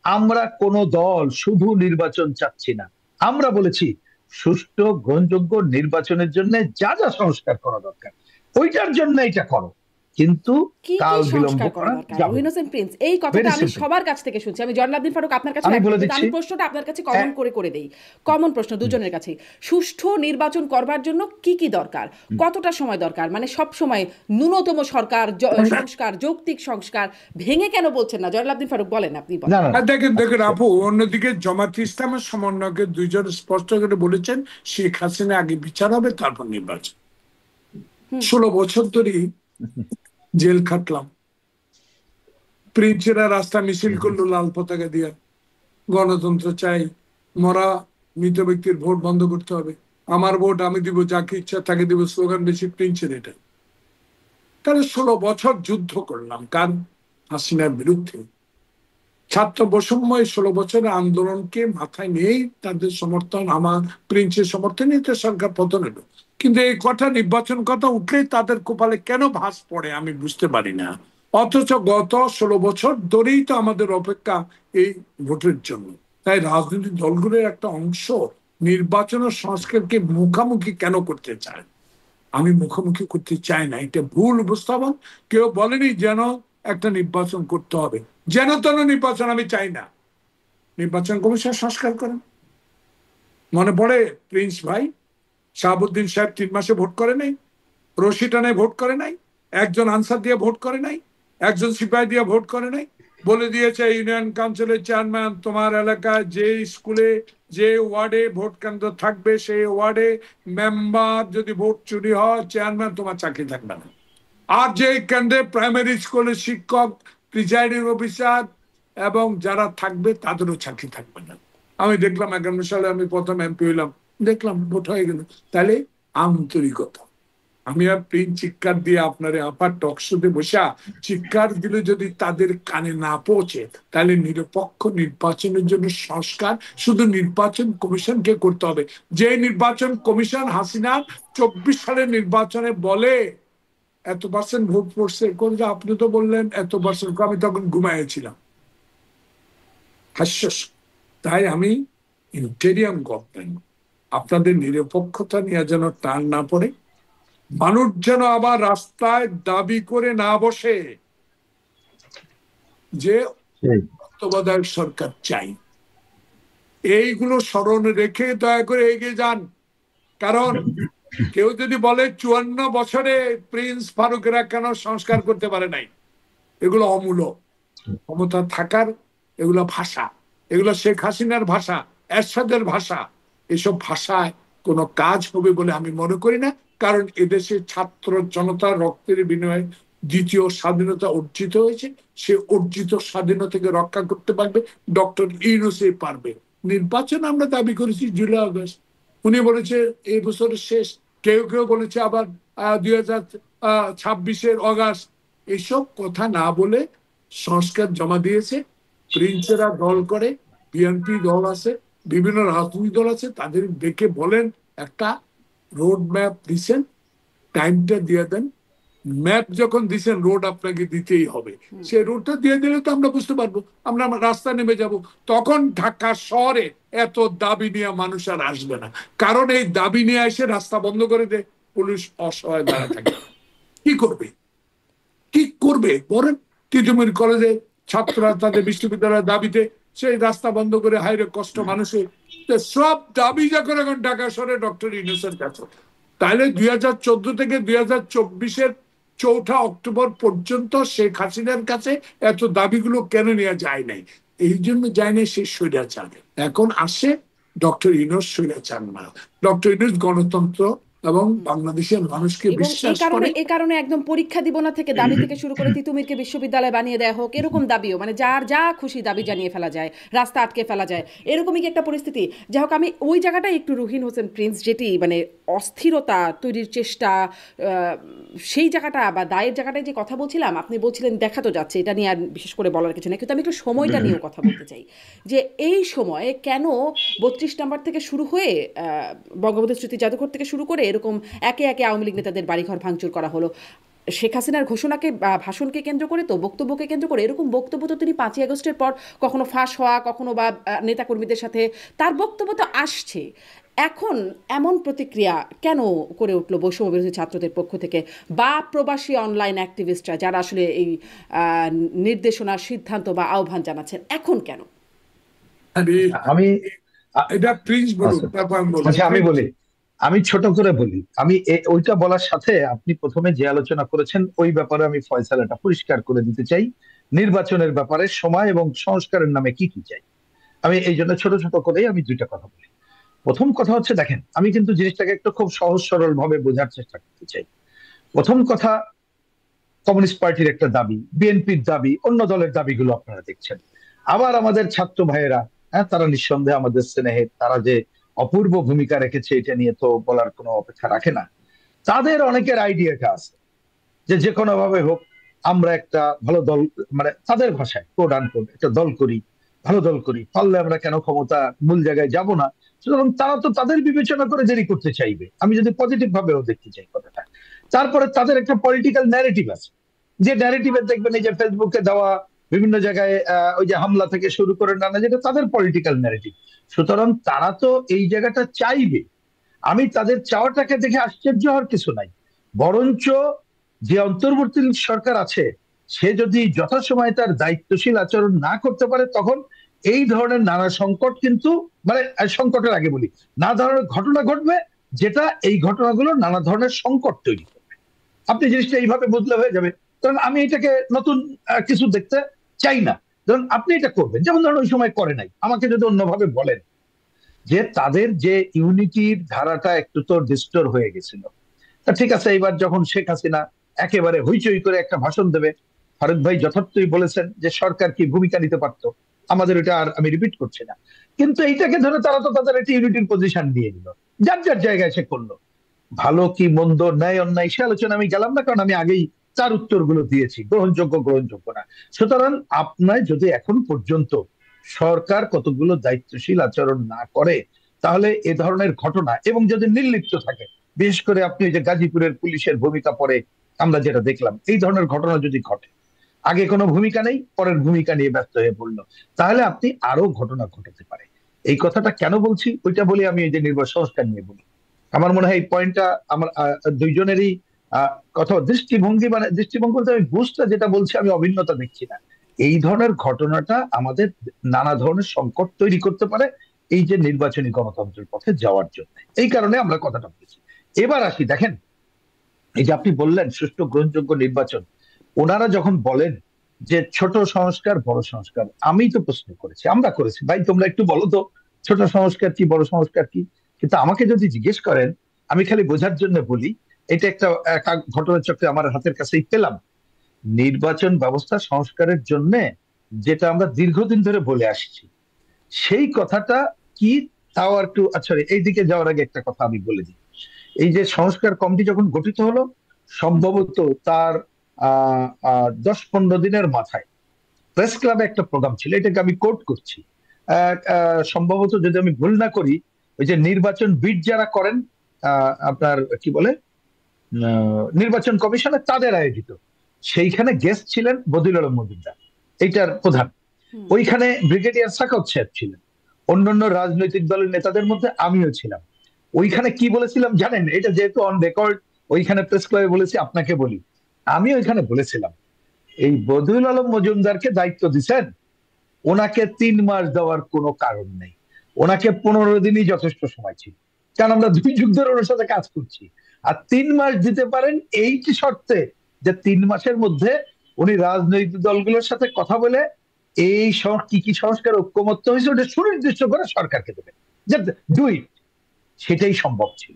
আমরা কোন দল শুধু নির্বাচন চাচ্ছি না, আমরা বলেছি সুষ্ঠু গ্রহণযোগ্য নির্বাচনের জন্য যা যা সংস্কার করা দরকার ওইটার জন্য এটা করো। কিন্তু কি কি কাল বিলম্ব সংস্কার করা করা দরকার যাবে রহিন না। হোসেন প্রিন্স? এই কথাটা ভেরি আমি সিম্পল। সবার কাছ থেকে শুনছি। আমি জয়নাল ফারুক আপনার কাছে আমি রাখবো, বলে কিন্তু দিচ্ছি। আমি প্রশ্নটা আপনার কাছে কমন করে দেই। কমন প্রশ্ন দুজনের কাছে। সুষ্ঠু নির্বাচন করবার জন্য কি কি দরকার, কতটা সময় দরকার? মানে সব সময় ন্যূনতম সরকার সংস্কার, যৌক্তিক সংস্কার ভেঙে কেন বলছেন না? জয়নাল ফারুক বলেন, আপনি না বলেন। না না, দেখেন দেখেন আচ্ছা, আপু, অন্যদিকে জামাত ইসলামের সমন্বয়কে দুইজন স্পষ্ট করে বলেছেন শেখ হাসিনা আগে বিচার হবে তারপর নির্বাচন। 16 বছর ধরে জেল খাটলাম, প্রিন্সেরা রাস্তা মিছিল করলো লাল পতাকা দিয়ে, গণতন্ত্র চাই, মরা মৃত ব্যক্তির ভোট বন্ধ করতে হবে, আমার ভোট আমি দিব, যাকে ইচ্ছা তাকে দিব, স্লোগান বেশি প্রিন্সের এটা। তাহলে 16 বছর যুদ্ধ করলাম কার? হাসিনার বিরুদ্ধে। ছাত্র বৈষম্য এই 16 বছরের আন্দোলনকে মাথায় নিয়েই তাদের সমর্থন, আমার প্রিন্সের সমর্থন নিয়ে তো সরকার পতন হলো। কিন্তু এই কথা, নির্বাচন কথা উঠলেই তাদের কপালে কেন ভাঁজ পড়ে আমি বুঝতে পারি না। অথচ গত 16 বছর ধরেই তো আমাদের অপেক্ষা এই ভোটের জন্য। তাই রাজনৈতিক দলগুলোর একটা অংশ নির্বাচন ও সংস্কারকে মুখামুখি কেন করতে চায়? আমি মুখোমুখি করতে চাই না, এটা ভুল উপস্থাপন। কেউ বলেনি যেন একটা নির্বাচন করতে হবে, যেন তেন নির্বাচন আমি চাই না। নির্বাচন কমিশন সংস্কার করেন। মনে পড়ে প্রিন্স ভাই, শাহাবুদ্দিন সাহেব 3 মাসে ভোট করে নাই, রশি টানায় ভোট করে নাই, একজন আনসার দিয়ে ভোট করে নাই, একজন সিপাহী দিয়ে ভোট করে নাই। বলে দিয়েছে ইউনিয়ন কাউন্সিলের চেয়ারম্যান তোমার এলাকায় যে স্কুলে যে ওয়ার্ডে ভোট কেন্দ্র থাকবে সেই ওয়ার্ডে মেম্বার যদি ভোট চুরি হয় চেয়ারম্যান তোমার চাকরি থাকবে না। আর যে কেন্দ্রে প্রাইমারি স্কুলের শিক্ষক, প্রিজাইডিং অফিসার এবং যারা থাকবে তাদেরও চাকরি থাকবে না। আমি দেখলাম 51 সালে আমি প্রথম এমপি হইলাম, দেখলাম ভোট হয়ে গেল। তাহলে আন্তরিকতা। আমি আর প্রিন্ট চিৎকার দিয়ে আপনারে আপার টকশোতে বসা চিৎকার দিলে যদি তাদের কানে না পৌঁছে, তাহলে নিরপেক্ষ নির্বাচনের জন্য সংস্কার শুধু নির্বাচন কমিশনকে করতে হবে। যে নির্বাচন কমিশন হাসিনা 24 সালের নির্বাচনে বলে এত% ভোট পড়ছে, আপনি তো বললেন এত%, আমি তখন ঘুমাইছিলাম। হাস্যস। তাই আমি ইন্টেরিয়াম গভর্নমেন্ট আপনাদের নিরপেক্ষতা নিয়ে যেন টান না পড়ে, মানুষ যেন আবার রাস্তায় দাবি করে না বসে যে তত্ত্বাবধায়ক সরকার চাই। এইগুলো স্মরণে রেখে দয়া করে এগিয়ে যান। কারণ কেউ যদি বলে 54 বছরে প্রিন্স ফারুকেরা কেন সংস্কার করতে পারে নাই, এগুলো অমূলক। ক্ষমতা থাকার এগুলো ভাষা, এগুলো শেখ হাসিনার ভাষা, এরশাদের ভাষা। এসব ভাষায় কোনো কাজ হবে বলে আমি মনে করি না। কারণ এদেশের ছাত্র জনতার রক্তের বিনিময়ে দ্বিতীয় স্বাধীনতা অর্জিত হয়েছে। সে অর্জিত স্বাধীনতাকে রক্ষা করতে পারবে ডক্টর ইউনূসই পারবে। নির্বাচন আমরা দাবি করেছি জুলাই আগস্ট, উনি বলেছে এই বছরের শেষ, কেউ কেউ বলেছে আবার 2026-এর অগাস্ট। এইসব কথা না বলে সংস্কার জমা দিয়েছে। প্রিন্সেরা দল করে, বিএনপি দল আছে, বিভিন্ন রাজনৈতিক দল আছে, তাদের ডেকে বলেন একটা রোড ম্যাপ দিচ্ছেন, টাইমটা দিয়ে দেন। ম্যাপ যখন দিচ্ছেন রোড আপনাকে দিতেই হবে, সেই রোডটা দিয়ে দিলে তো আমরা বুঝতে পারবো, আমরা রাস্তা নেমে যাব। তখন ঢাকা শহরে এত দাবি নিয়ে মানুষ আর আসবে না। কারণ এই দাবি নিয়ে এসে রাস্তা বন্ধ করে দেয়, পুলিশ অসহায় দাঁড়া থাকে। কি করবে, কি করবে বলেন? তিতুমির কলেজে ছাত্ররা তাদের বিশ্ববিদ্যালয়ের দাবিতে সেই রাস্তা বন্ধ করে, হাইরে কষ্ট মানুষের। সব দাবি যখন এখন ঢাকা শহরে ডক্টর ইউনূসের কাছে, তাহলে 2014 থেকে 2024-এর 4 অক্টোবর পর্যন্ত শেখ হাসিনার কাছে এত দাবিগুলো কেন নেওয়া যায় নাই? এই জন্য যায় নাই, সে স্বৈরাচার। এখন আসে ডক্টর ইউনূস স্বৈরাচার না, ডক্টর ইউনূস গণতন্ত্র এবং বাংলাদেশের মানুষকে এবং বিশ্বাস করে। এই কারণে একদম পরীক্ষা দিব না থেকে দাবি থেকে শুরু করে তিতুমিরকে বিশ্ববিদ্যালয় বানিয়ে দেওয়া হোক, এরকম দাবিও, মানে যার যা খুশি দাবি জানিয়ে ফেলা যায়, রাস্তা আটকে ফেলা যায়, এরকমই কি একটা পরিস্থিতি? যাই হোক, আমি ওই জায়গাটায় একটু রহিন হোসেন প্রিন্স, যেটি মানে অস্থিরতা তৈরির চেষ্টা, সেই জায়গাটা বা দায়ের জায়গাটায় যে কথা বলছিলাম, আপনি বলছিলেন দেখা তো যাচ্ছে, এটা নিয়ে আর বিশেষ করে বলার কিছু নেই, কিন্তু আমি একটু সময়টা নিয়েও কথা বলতে চাই। যে এই সময়ে কেন 32 নম্বর থেকে শুরু হয়ে বঙ্গবন্ধু স্মৃতি জাদুঘর থেকে শুরু করে এরকম একে একে আওয়ামী লীগ নেতাদের বাড়িঘর ভাঙচুর করা হলো? শেখ হাসিনার ঘোষণাকে ভাষণকে কেন্দ্র করে, তো বক্তব্যকে কেন্দ্র করে। এরকম বক্তব্য তো তিনি 5ই আগস্টের পর কখনো ফাঁস হওয়া, কখনো বা নেতাকর্মীদের সাথে তার বক্তব্য তো আসছে। এখন এমন প্রতিক্রিয়া কেন করে উঠলো বৈষম্য বিরোধী ছাত্রদের পক্ষ থেকে, বা প্রবাসী অনলাইন অ্যাক্টিভিস্টরা যারা আসলে এই নির্দেশনা, সিদ্ধান্ত বা আহ্বান জানাচ্ছেন, এখন কেন? আমি এটা প্রিন্স বলুন, তারপর আমি বলবো। আচ্ছা আমি বলি, আমি ছোট করে বলি। আমি ওইটা বলার সাথে আপনি প্রথমে যে আলোচনা করেছেন ওই ব্যাপারে আমি ফয়সালাটা পরিষ্কার করে দিতে চাই। নির্বাচনের ব্যাপারে সময় এবং সংস্কারের নামে কি কি চাই, আমি এই জন্য ছোট ছোট করেই আমি দুইটা কথা বলি। প্রথম কথা হচ্ছে, দেখেন আমি কিন্তু জিনিসটাকে একটু খুব সহজ সরল ভাবে বোঝার চেষ্টা করতে চাই। প্রথম কথা, কমিউনিস্ট পার্টির একটা দাবি, বিএনপির দাবি, অন্য দলের দাবিগুলো আপনারা দেখছেন। আবার আমাদের ছাত্র ভাইয়েরা, হ্যাঁ, তারা নিঃসন্দেহে আমাদের স্নেহের, তারা যে অপূর্ব ভূমিকা রেখেছে এটা নিয়ে তো বলার কোনো অপেক্ষা রাখে না। তাদের অনেকের আইডিয়াটা আছে যে যে কোনো ভাবে হোক আমরা একটা ভালো দল, মানে তাদের ভাষায় কোড আনকোড একটা দল করি, ভালো দল করি, পারলে আমরা কেন ক্ষমতা মূল জায়গায় যাব না। সুতরাং তারা তো তাদের বিবেচনা করে দেরি করতে চাইবে, আমি যদি পজিটিভ ভাবেও দেখতে চাই কথাটা। তারপরে তাদের একটা পলিটিক্যাল ন্যারেটিভ আছে, যে ন্যারেটিভে দেখবেন এই যে ফেসবুকে দেওয়া বিভিন্ন জায়গায় ওই যে হামলা থেকে শুরু করে নানা, যেটা তাদের পলিটিক্যাল ন্যারেটিভ। সুতরাং তারা তো এই জায়গাটা চাইবে। আমি তাদের চাওয়াটাকে দেখে আশ্চর্য হওয়ার কিছু নাই। বরঞ্চ যে অন্তর্বর্তী সরকার আছে সে যদি যথাসময়ে তার দায়িত্বশীল আচরণ না করতে পারে, তখন এই ধরনের নানা সংকট কিন্তু, মানে সংকটের আগে বলি, নানা ধরনের ঘটনা ঘটবে, যেটা এই ঘটনাগুলো নানা ধরনের সংকট তৈরি করবে। আপনি জিনিসটা এইভাবে বুঝলে হয়ে যাবে। কারণ আমি এটাকে নতুন কিছু দেখতে চাই না। ধরুন আপনি এটা করবেন, যেমন ধরুন ওই সময় করে নাই, আমাকে যদি অন্যভাবে বলেন যে তাদের যে ইউনিটির ধারাটা একটু তো ডিস্টোর হয়ে গেছিল, তা ঠিক আছে, এবার যখন শেখ হাসিনা একেবারে হইচই করে একটা ভাষণ দেবে, ফারুক ভাই যথার্থই বলেছেন যে সরকার কি ভূমিকা নিতে পারতো, আমাদের এটা আর আমি রিপিট করছি না। কিন্তু এইটাকে ধরে তারা তো তাদের একটা ইউনিটির পজিশন দিয়ে নিল, যার যার জায়গায় সে করলো। ভালো কি মন্দ, ন্যায় অন্যায় সে আলোচনা আমি গেলাম না, কারণ আমি আগেই তার উত্তরগুলো দিয়েছি, গ্রহণযোগ্য গ্রহণযোগ্য না। সুতরাং আপনার যদি এখন পর্যন্ত সরকার কতগুলো দায়িত্বশীল আচরণ না করে, তাহলে এ ধরনের ঘটনা এবং যদি নির্লিপ্ত থাকে, বিশেষ করে আপনি যে গাজীপুরের পুলিশের ভূমিকা পরে আমরা যেটা দেখলাম, এই ধরনের ঘটনা যদি ঘটে, আগে কোনো ভূমিকা নেই, পরের ভূমিকা নিয়ে ব্যস্ত হয়ে পড়লো, তাহলে আপনি আরো ঘটনা ঘটাতে পারে। এই কথাটা কেন বলছি ওইটা বলি, আমি এই যে নির্বাচন সংস্কার নিয়ে বলি। আমার মনে হয় এই পয়েন্টটা আমার দুইজনেরই কথা, দৃষ্টিভঙ্গি, মানে দৃষ্টিভঙ্গি বলতে আমি বুঝটা যেটা বলছি, আমি অভিন্নতা দেখছি না। এই ধরনের ঘটনাটা আমাদের নানা ধরনের সংকট তৈরি করতে পারে এই যে নির্বাচনী গণতন্ত্রের পথে যাওয়ার জন্য। এই কারণে আমরা কথাটা বলছি। এবার আসি, দেখেন এই যে আপনি বললেন সুষ্ঠু গ্রহণযোগ্য নির্বাচন, ওনারা যখন বলেন যে ছোট সংস্কার বড় সংস্কার, আমি তো প্রশ্ন করেছি, আমরা করেছি, ভাই তোমরা একটু বলো তো ছোট সংস্কার কি বড় সংস্কার কি। কিন্তু আমাকে যদি জিজ্ঞেস করেন, আমি খালি বোঝার জন্য বলি, এটা একটা ঘটনা চক্রে আমার হাতের কাছেই পেলাম। নির্বাচন ব্যবস্থা সংস্কারের জন্য যেটা আমরা দীর্ঘদিন ধরে বলে আসছি, সেই কথাটা কি, তাও একটু আচ্ছা এইদিকে যাওয়ার আগে একটা কথা আমি বলে দিই। এই যে সংস্কার কমিটি যখন গঠিত হলো, সম্ভবত তার 10-15 দিনের মাথায় প্রেস ক্লাবে একটা প্রোগ্রাম ছিল, এটাকে আমি কোট করছি। সম্ভবত যদি আমি ভুল না করি, ওই যে নির্বাচন বিড যারা করেন, আপনার কি বলে, নির্বাচন কমিশনে, তাদের আয়োজিত, সেইখানে গেস্ট ছিলেন বদিউল আলম মজুমদার, এইটার প্রধান। ওইখানে ব্রিগেডিয়ার সাখাওয়াত সাহেব ছিলেন, অন্যান্য রাজনৈতিক দলের নেতাদের মধ্যে আমিও ছিলাম। ওইখানে কি বলেছিলাম জানেন? এটা যেহেতু অন রেকর্ড, ওইখানে প্রেস ক্লাবে বলেছি, আপনাকে বলি, আমি ওইখানে বলেছিলাম এই বদিউল আলম মজুমদারকে দায়িত্ব দিচ্ছেন, ওনাকে 3 মাস দেওয়ার কোনো কারণ নেই, ওনাকে 15 দিনই যথেষ্ট সময় ছিল, কারণ আমরা 2 যুগ ধরে ওনার সাথে কাজ করছি। আর 3 মাস দিতে পারেন এইটি শর্তে যে 3 মাসের মধ্যে উনি রাজনৈতিক দলগুলোর সাথে কথা বলে এই কি কি সংস্কার ঐক্যমত্য হয়েছে ওটা সুনির্দিষ্ট করে সরকারকে দেবেন, যে ডু ইট। সেটাই সম্ভব ছিল,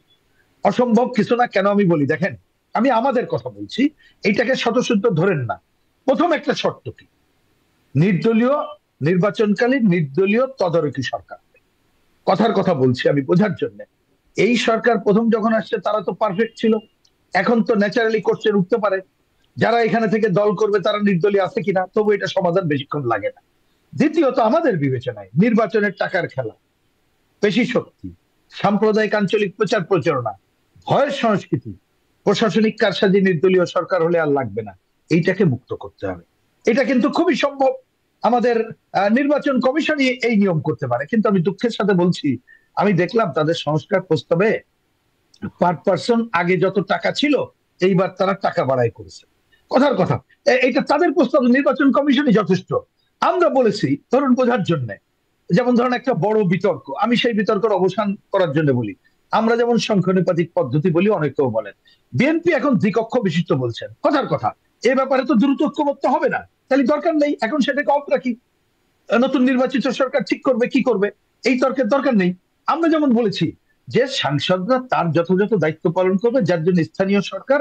অসম্ভব কিছু না। কেন আমি বলি, দেখেন আমি আমাদের কথা বলছি, এইটাকে শতসূত্র ধরেন না। প্রথম একটা শর্ত কি, নির্দলীয়, নির্বাচনকালীন নির্দলীয় তদারকি সরকার। কথার কথা বলছি আমি বোঝার জন্য। এই সরকার প্রথম যখন আসছে তারা তো পারফেক্ট ছিল, এখন তো ন্যাচারালি কোশ্চেন উঠতে পারে যারা এখানে থেকে দল করবে তারা নির্দলীয় আছে কিনা, তবু এটা সমাধান বেশিক্ষণ লাগে না। দ্বিতীয়ত, আমাদের বিবেচনায় নির্বাচনের টাকার খেলা, পেশি শক্তি, সাম্প্রদায়িক আঞ্চলিক প্রচার প্রচারণা, ভয়ের সংস্কৃতি, প্রশাসনিক কারসাজি নির্দলীয় সরকার হলে আর লাগবে না, এইটাকে মুক্ত করতে হবে। এটা কিন্তু খুবই সম্ভব, আমাদের নির্বাচন কমিশনই এই নিয়ম করতে পারে। কিন্তু আমি দুঃখের সাথে বলছি, আমি দেখলাম তাদের সংস্কার প্রস্তাবে পার পার্সন আগে যত টাকা ছিল এইবার তারা টাকা বাড়াই করেছে। কথার কথা, এটা তাদের প্রস্তাব, নির্বাচন কমিশনই যথেষ্ট। আমরা বলেছি ধরুন বোঝার জন্য, যেমন ধরুন একটা বড় বিতর্ক, আমি সেই বিতর্কের অবসান করার জন্য বলি, আমরা যেমন সংখ্যানুপাতিক পদ্ধতি বলি, অনেকেও বলেন বিএনপি এখন দ্বিকক্ষ বিশিষ্ট বলছেন। কথার কথা, এ ব্যাপারে তো দ্রুত ঐক্যমত্য হবে না, তাহলে দরকার নেই, এখন সেটাকে অফ রাখি, নতুন নির্বাচিত সরকার ঠিক করবে কি করবে, এই তর্কের দরকার নেই। আমরা যেমন বলেছি যে সাংসদরা তার যথাযথ দায়িত্ব পালন করবে, যার জন্য স্থানীয় সরকার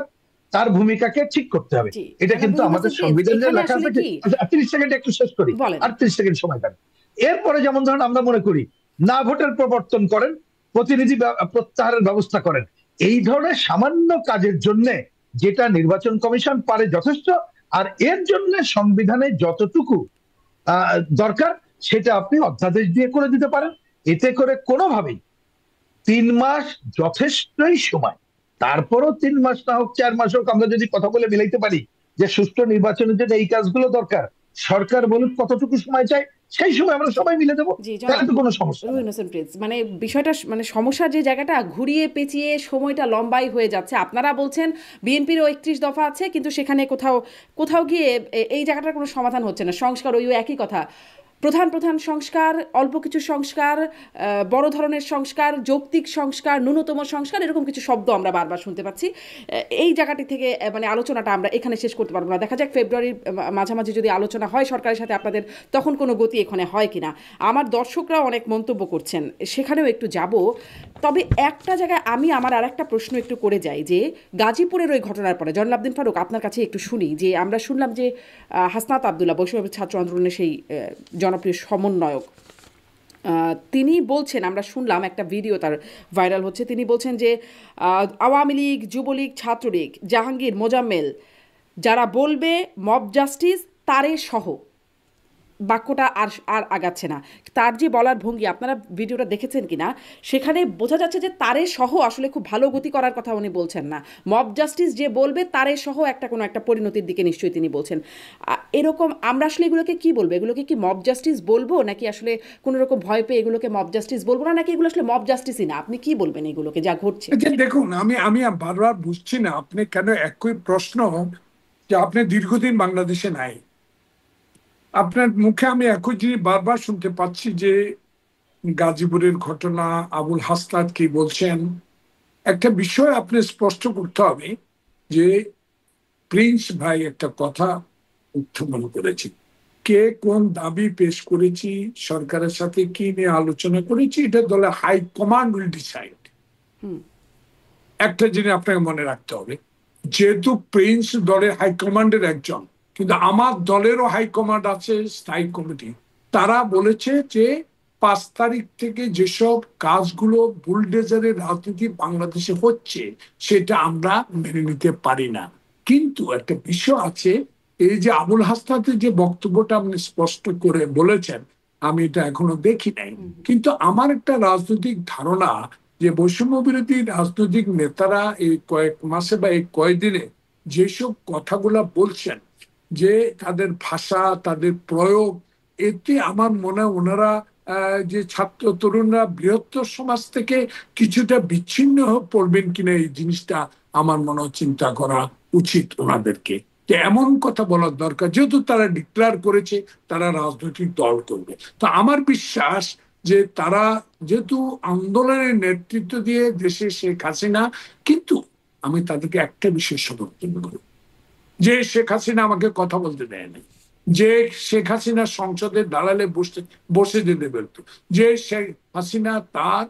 তার ভূমিকাকে ঠিক করতে হবে। জি, এটা জনাব কিন্তু রুহুল আমাদের হোসেন প্রিন্স, সংবিধানে এখানে লেখা আসলে আছে। কি 30 সেকেন্ড একটু শেষ করি, বলেন। আর 30 সেকেন্ড সময় দেন। এরপরে যেমন ধরুন আমরা মনে করি না ভোটের প্রবর্তন করেন, প্রতিনিধি প্রত্যাহারের ব্যবস্থা করেন, এই ধরনের সামান্য কাজের জন্য যেটা নির্বাচন কমিশন পারে যথেষ্ট, আর এর জন্য সংবিধানে যতটুকু দরকার সেটা আপনি অধ্যাদেশ দিয়ে করে দিতে পারেন। এতে করে কোনোভাবেই 3 মাস যথেষ্টই সময়, তারপরও 3 মাস না হোক 4 মাস হোক, আমরা যদি কথা বলে মিলাইতে পারি যে সুষ্ঠু নির্বাচনের জন্য এই কাজগুলো দরকার, সরকার বলুক কতটুকু সময় চাই, সেই সময় আমরা সবাই মিলে দেবো, জি তাহলে জনাব তো কোনো সমস্যা নেই। রুহিল হোসেন প্রিন্স, মানে বিষয়টা মানে সমস্যার যে জায়গাটা ঘুরিয়ে পেঁচিয়ে সময়টা লম্বাই হয়ে যাচ্ছে। আপনারা বলছেন বিএনপিরও 31 দফা আছে, কিন্তু সেখানে কোথাও কোথাও গিয়ে এই জায়গাটার কোনো সমাধান হচ্ছে না। সংস্কার ওই একই কথা, প্রধান প্রধান সংস্কার, অল্প কিছু সংস্কার, বড় ধরনের সংস্কার, যৌক্তিক সংস্কার, ন্যূনতম সংস্কার, এরকম কিছু শব্দ আমরা বারবার শুনতে পাচ্ছি। এই জায়গাটি থেকে মানে আলোচনাটা আমরা এখানে শেষ করতে পারবো না। দেখা যাক ফেব্রুয়ারির মাঝামাঝি যদি আলোচনা হয় সরকারের সাথে আপনাদের, তখন কোনো গতি এখানে হয় কিনা। আমার দর্শকরাও অনেক মন্তব্য করছেন, সেখানেও একটু যাব। তবে একটা জায়গায় আমি আমার আর একটা প্রশ্ন একটু করে যাই, যে গাজীপুরের ওই ঘটনার পরে জয়নুল আবদিন ফারুক, আপনার কাছে একটু শুনি যে আমরা শুনলাম যে হাসনাত আবদুল্লাহ, বৈষম্য ছাত্র আন্দোলনের সেই জনপ্রিয় সমন্বয়ক, তিনি বলছেন, আমরা শুনলাম একটা ভিডিও তার ভাইরাল হচ্ছে, তিনি বলছেন যে আওয়ামী লীগ, যুবলীগ, ছাত্রলীগ, জাহাঙ্গীর, মোজাম্মেল যারা বলবে মব জাস্টিস তারে সহ, বাক্যটা আর আর আগাচ্ছে না। তার যে বলার ভঙ্গি, আপনারা ভিডিওটা দেখেছেন কিনা, সেখানে বোঝা যাচ্ছে যে তারে সহ আসলে খুব ভালো গতি করার কথা উনি বলছেন না। মব জাস্টিস যে বলবে তারে সহ একটা কোনো একটা পরিণতির দিকে নিশ্চয়ই তিনি বলছেন। এরকম আমরা আসলে এগুলোকে কি বলবো? এগুলোকে কি মব জাস্টিস বলবো, নাকি আসলে কোনো রকম ভয় পেয়ে এগুলোকে মব জাস্টিস বলবো না, নাকি এগুলো আসলে মব জাস্টিসই না? আপনি কি বলবেন এগুলোকে যা ঘটছে? দেখুন, আমি আমি বারবার বুঝছি না আপনি কেন একই প্রশ্ন, যে আপনি দীর্ঘদিন বাংলাদেশে নাই, আপনার মুখে আমি একই জিনিস বারবার শুনতে পাচ্ছি যে গাজীপুরের ঘটনা, আবুল হাসনাত কি বলছেন। একটা বিষয় আপনি স্পষ্ট করতে হবে যে প্রিন্স ভাই একটা কথা উত্থাপন করেছি, কে কোন দাবি পেশ করেছি, সরকারের সাথে কি নিয়ে আলোচনা করেছি, এটা দলের হাই কমান্ড উইল ডিসাইড। একটা জিনিস আপনাকে মনে রাখতে হবে, যেহেতু প্রিন্স দলের হাইকমান্ডের একজন, কিন্তু আমার দলেরও হাইকমান্ড আছে, স্থায়ী কমিটি, তারা বলেছে যে 5 তারিখ থেকে যেসব কাজগুলো বুলডেজারের রাজনীতি বাংলাদেশে হচ্ছে সেটা আমরা মেনে নিতে পারি না। কিন্তু একটা বিষয় আছে, এই যে আবুল হাসনাতের যে বক্তব্যটা আপনি স্পষ্ট করে বলেছেন, আমি এটা এখনো দেখি নাই, কিন্তু আমার একটা রাজনৈতিক ধারণা যে বৈষম্য বিরোধী রাজনৈতিক নেতারা এই কয়েক মাসে বা এই কয়েকদিনে যেসব কথাগুলা বলছেন, যে তাদের ভাষা, তাদের প্রয়োগ, এতে আমার মনে হয় ওনারা যে ছাত্র তরুণরা বৃহত্তর সমাজ থেকে কিছুটা বিচ্ছিন্ন পড়বেন কিনা, এই জিনিসটা আমার মনে হয় চিন্তা করা উচিত ওনাদেরকে। যে এমন কথা বলার দরকার, যেহেতু তারা ডিক্লেয়ার করেছে তারা রাজনৈতিক দল করবে, তো আমার বিশ্বাস যে তারা যেহেতু আন্দোলনের নেতৃত্ব দিয়ে দেশে শেখ হাসিনা, কিন্তু আমি তাদেরকে একটা বিষয় সমর্থন করি, যে শেখ হাসিনা আমাকে কথা বলতে দেয়নি, যে শেখ হাসিনা সংসদের দালালে বসে যেতে পারতো, যে শেখ হাসিনা তার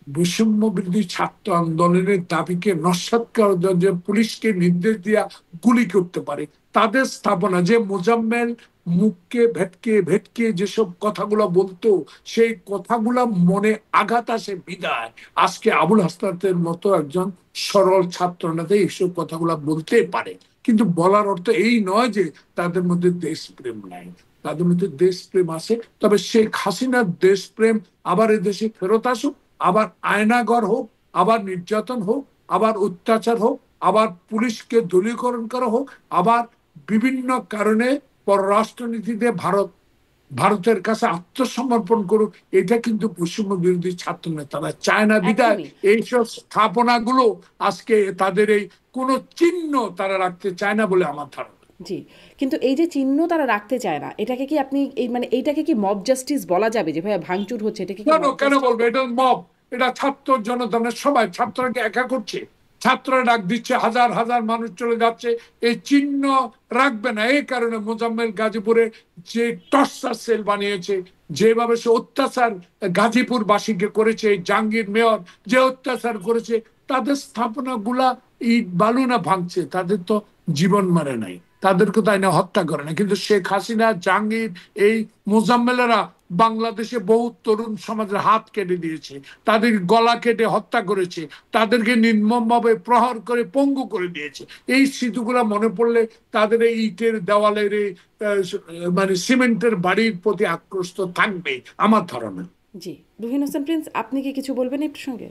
বৈষম্য বিরোধী ছাত্র আন্দোলনের দাবিকে নস্যাৎ করার জন্য পুলিশকে নির্দেশ দিয়া গুলি করতে পারে, তাদের স্থাপনা, যে মোজাম্মেল মুখকে ভেটকে ভেটকে যেসব কথাগুলো বলতো, সেই কথাগুলা মনে আঘাত আসে বিদায় আজকে আবুল হাসনাতের মতো একজন সরল ছাত্র নেতা এইসব কথাগুলা বলতে পারে। কিন্তু বলার অর্থ এই নয় যে তাদের মধ্যে দেশপ্রেম নাই, তাদের মধ্যে দেশপ্রেম আছে। তবে শেখ হাসিনার দেশপ্রেম আবার এদেশে ফেরত আসুক, আবার আয়নাঘর হোক, আবার নির্যাতন হোক, আবার অত্যাচার হোক, আবার পুলিশকে দলীয়করণ করা হোক, আবার বিভিন্ন কারণে পররাষ্ট্রনীতিতে ভারত ভারতের কাছে আত্মসমর্পণ করুক, এটা কিন্তু পশ্চিম বিরোধী ছাত্র নেতারা চায় না। বিদায় একদমই। এইসব স্থাপনাগুলো আজকে তাদের এই কোনো চিহ্ন তারা রাখতে চায় না বলে আমার ধারণা। জি, কিন্তু এই যে চিহ্ন তারা রাখতে চায় না, এটাকে কি আপনি এই মানে এইটাকে কি মব জাস্টিস বলা যাবে? যেভাবে ভাঙচুর হচ্ছে এটাকে কি কেন মব কেন জাস্টিস? বলবো? এটা মব, এটা ছাত্র জনগণের সবাই। ছাত্রকে একা করছে? ছাত্ররা ডাক দিচ্ছে, হাজার হাজার মানুষ চলে যাচ্ছে, এই চিহ্ন রাখবে না। এই কারণে মোজাম্মেল গাজীপুরে যে টর্চার সেল বানিয়েছে, যেভাবে সে অত্যাচার গাজীপুর বাসীকে করেছে, এই জাহাঙ্গীর মেয়র যে অত্যাচার করেছে, তাদের স্থাপনা গুলা ইট বালু না ভাঙছে, তাদের তো জীবন মারে নাই, তাদেরকে তাই না হত্যা করে না। কিন্তু শেখ হাসিনা, জাহাঙ্গীর, এই মোজাম্মেলেরা বাংলাদেশে বহু তরুণ সমাজের হাত কেটে দিয়েছে, তাদের গলা কেটে হত্যা করেছে, তাদেরকে নির্মমভাবে প্রহার করে পঙ্গু করে দিয়েছে। এই স্মৃতিগুলো মনে পড়লে তাদের এই ইটের দেওয়ালের মানে সিমেন্টের বাড়ির প্রতি আক্রোশ তো থাকবেই আমার ধারণা। জি, রুহিন হোসেন প্রিন্স, আপনি কি কিছু বলবেন এই প্রসঙ্গে?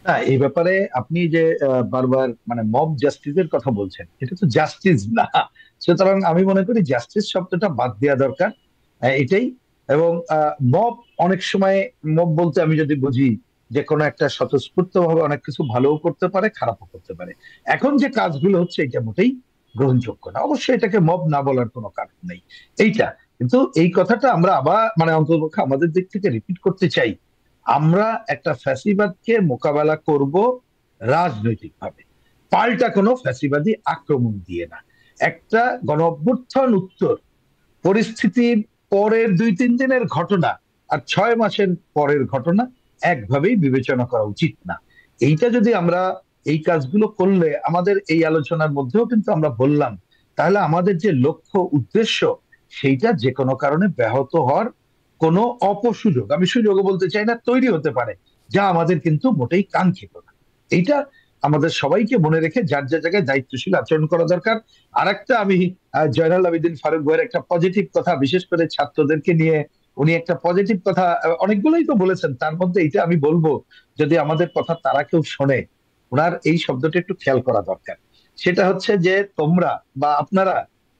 না, এই ব্যাপারে আপনি যে বারবার মানে মব জাস্টিসের কথা বলছেন, এটা তো জাস্টিস না। সুতরাং আমি মনে করি জাস্টিস শব্দটা বাদ দেওয়া দরকার, এটাই। এবং মব অনেক সময়, মব বলতে আমি যদি বুঝি যে কোনো একটা স্বতঃস্ফূর্ত ভাবে অনেক কিছু ভালোও করতে পারে, খারাপও করতে পারে। এখন যে কাজগুলো হচ্ছে এটা মোটেই গ্রহণযোগ্য না। অবশ্যই এটাকে মব না বলার কোনো কারণ নেই এইটা। কিন্তু এই কথাটা আমরা আবার মানে অন্ততপক্ষে আমাদের দিক থেকে রিপিট করতে চাই, আমরা একটা ফ্যাসিবাদকে মোকাবেলা করব রাজনৈতিকভাবে, পাল্টা কোনো ফ্যাসিবাদী আক্রমণ দিয়ে না। একটা গণঅভ্যুত্থান উত্তর পরিস্থিতির পরের 2-3 দিনের ঘটনা আর 6 মাসের পরের ঘটনা একভাবেই বিবেচনা করা উচিত না। এইটা যদি আমরা এই কাজগুলো করলে, আমাদের এই আলোচনার মধ্যেও কিন্তু আমরা বললাম, তাহলে আমাদের যে লক্ষ্য উদ্দেশ্য সেইটা যে কোনো কারণে ব্যাহত হওয়ার কোনো অপসুযোগ, আমি সুযোগও বলতে চাই না, তৈরি হতে পারে, যা আমাদের কিন্তু মোটেই কাঙ্ক্ষিত না। এইটা আমাদের সবাইকে মনে রেখে যার যা জায়গায় দায়িত্বশীল আচরণ করা দরকার। আর একটা আমি জয়নাল আবেদিন ফারুক ভাইয়ের একটা পজিটিভ কথা, বিশেষ করে ছাত্রদেরকে নিয়ে উনি একটা পজিটিভ কথা অনেকগুলোই তো বলেছেন, তার মধ্যে এইটা আমি বলবো, যদি আমাদের কথা তারা কেউ শোনে, ওনার এই শব্দটা একটু খেয়াল করা দরকার। সেটা হচ্ছে যে তোমরা বা আপনারা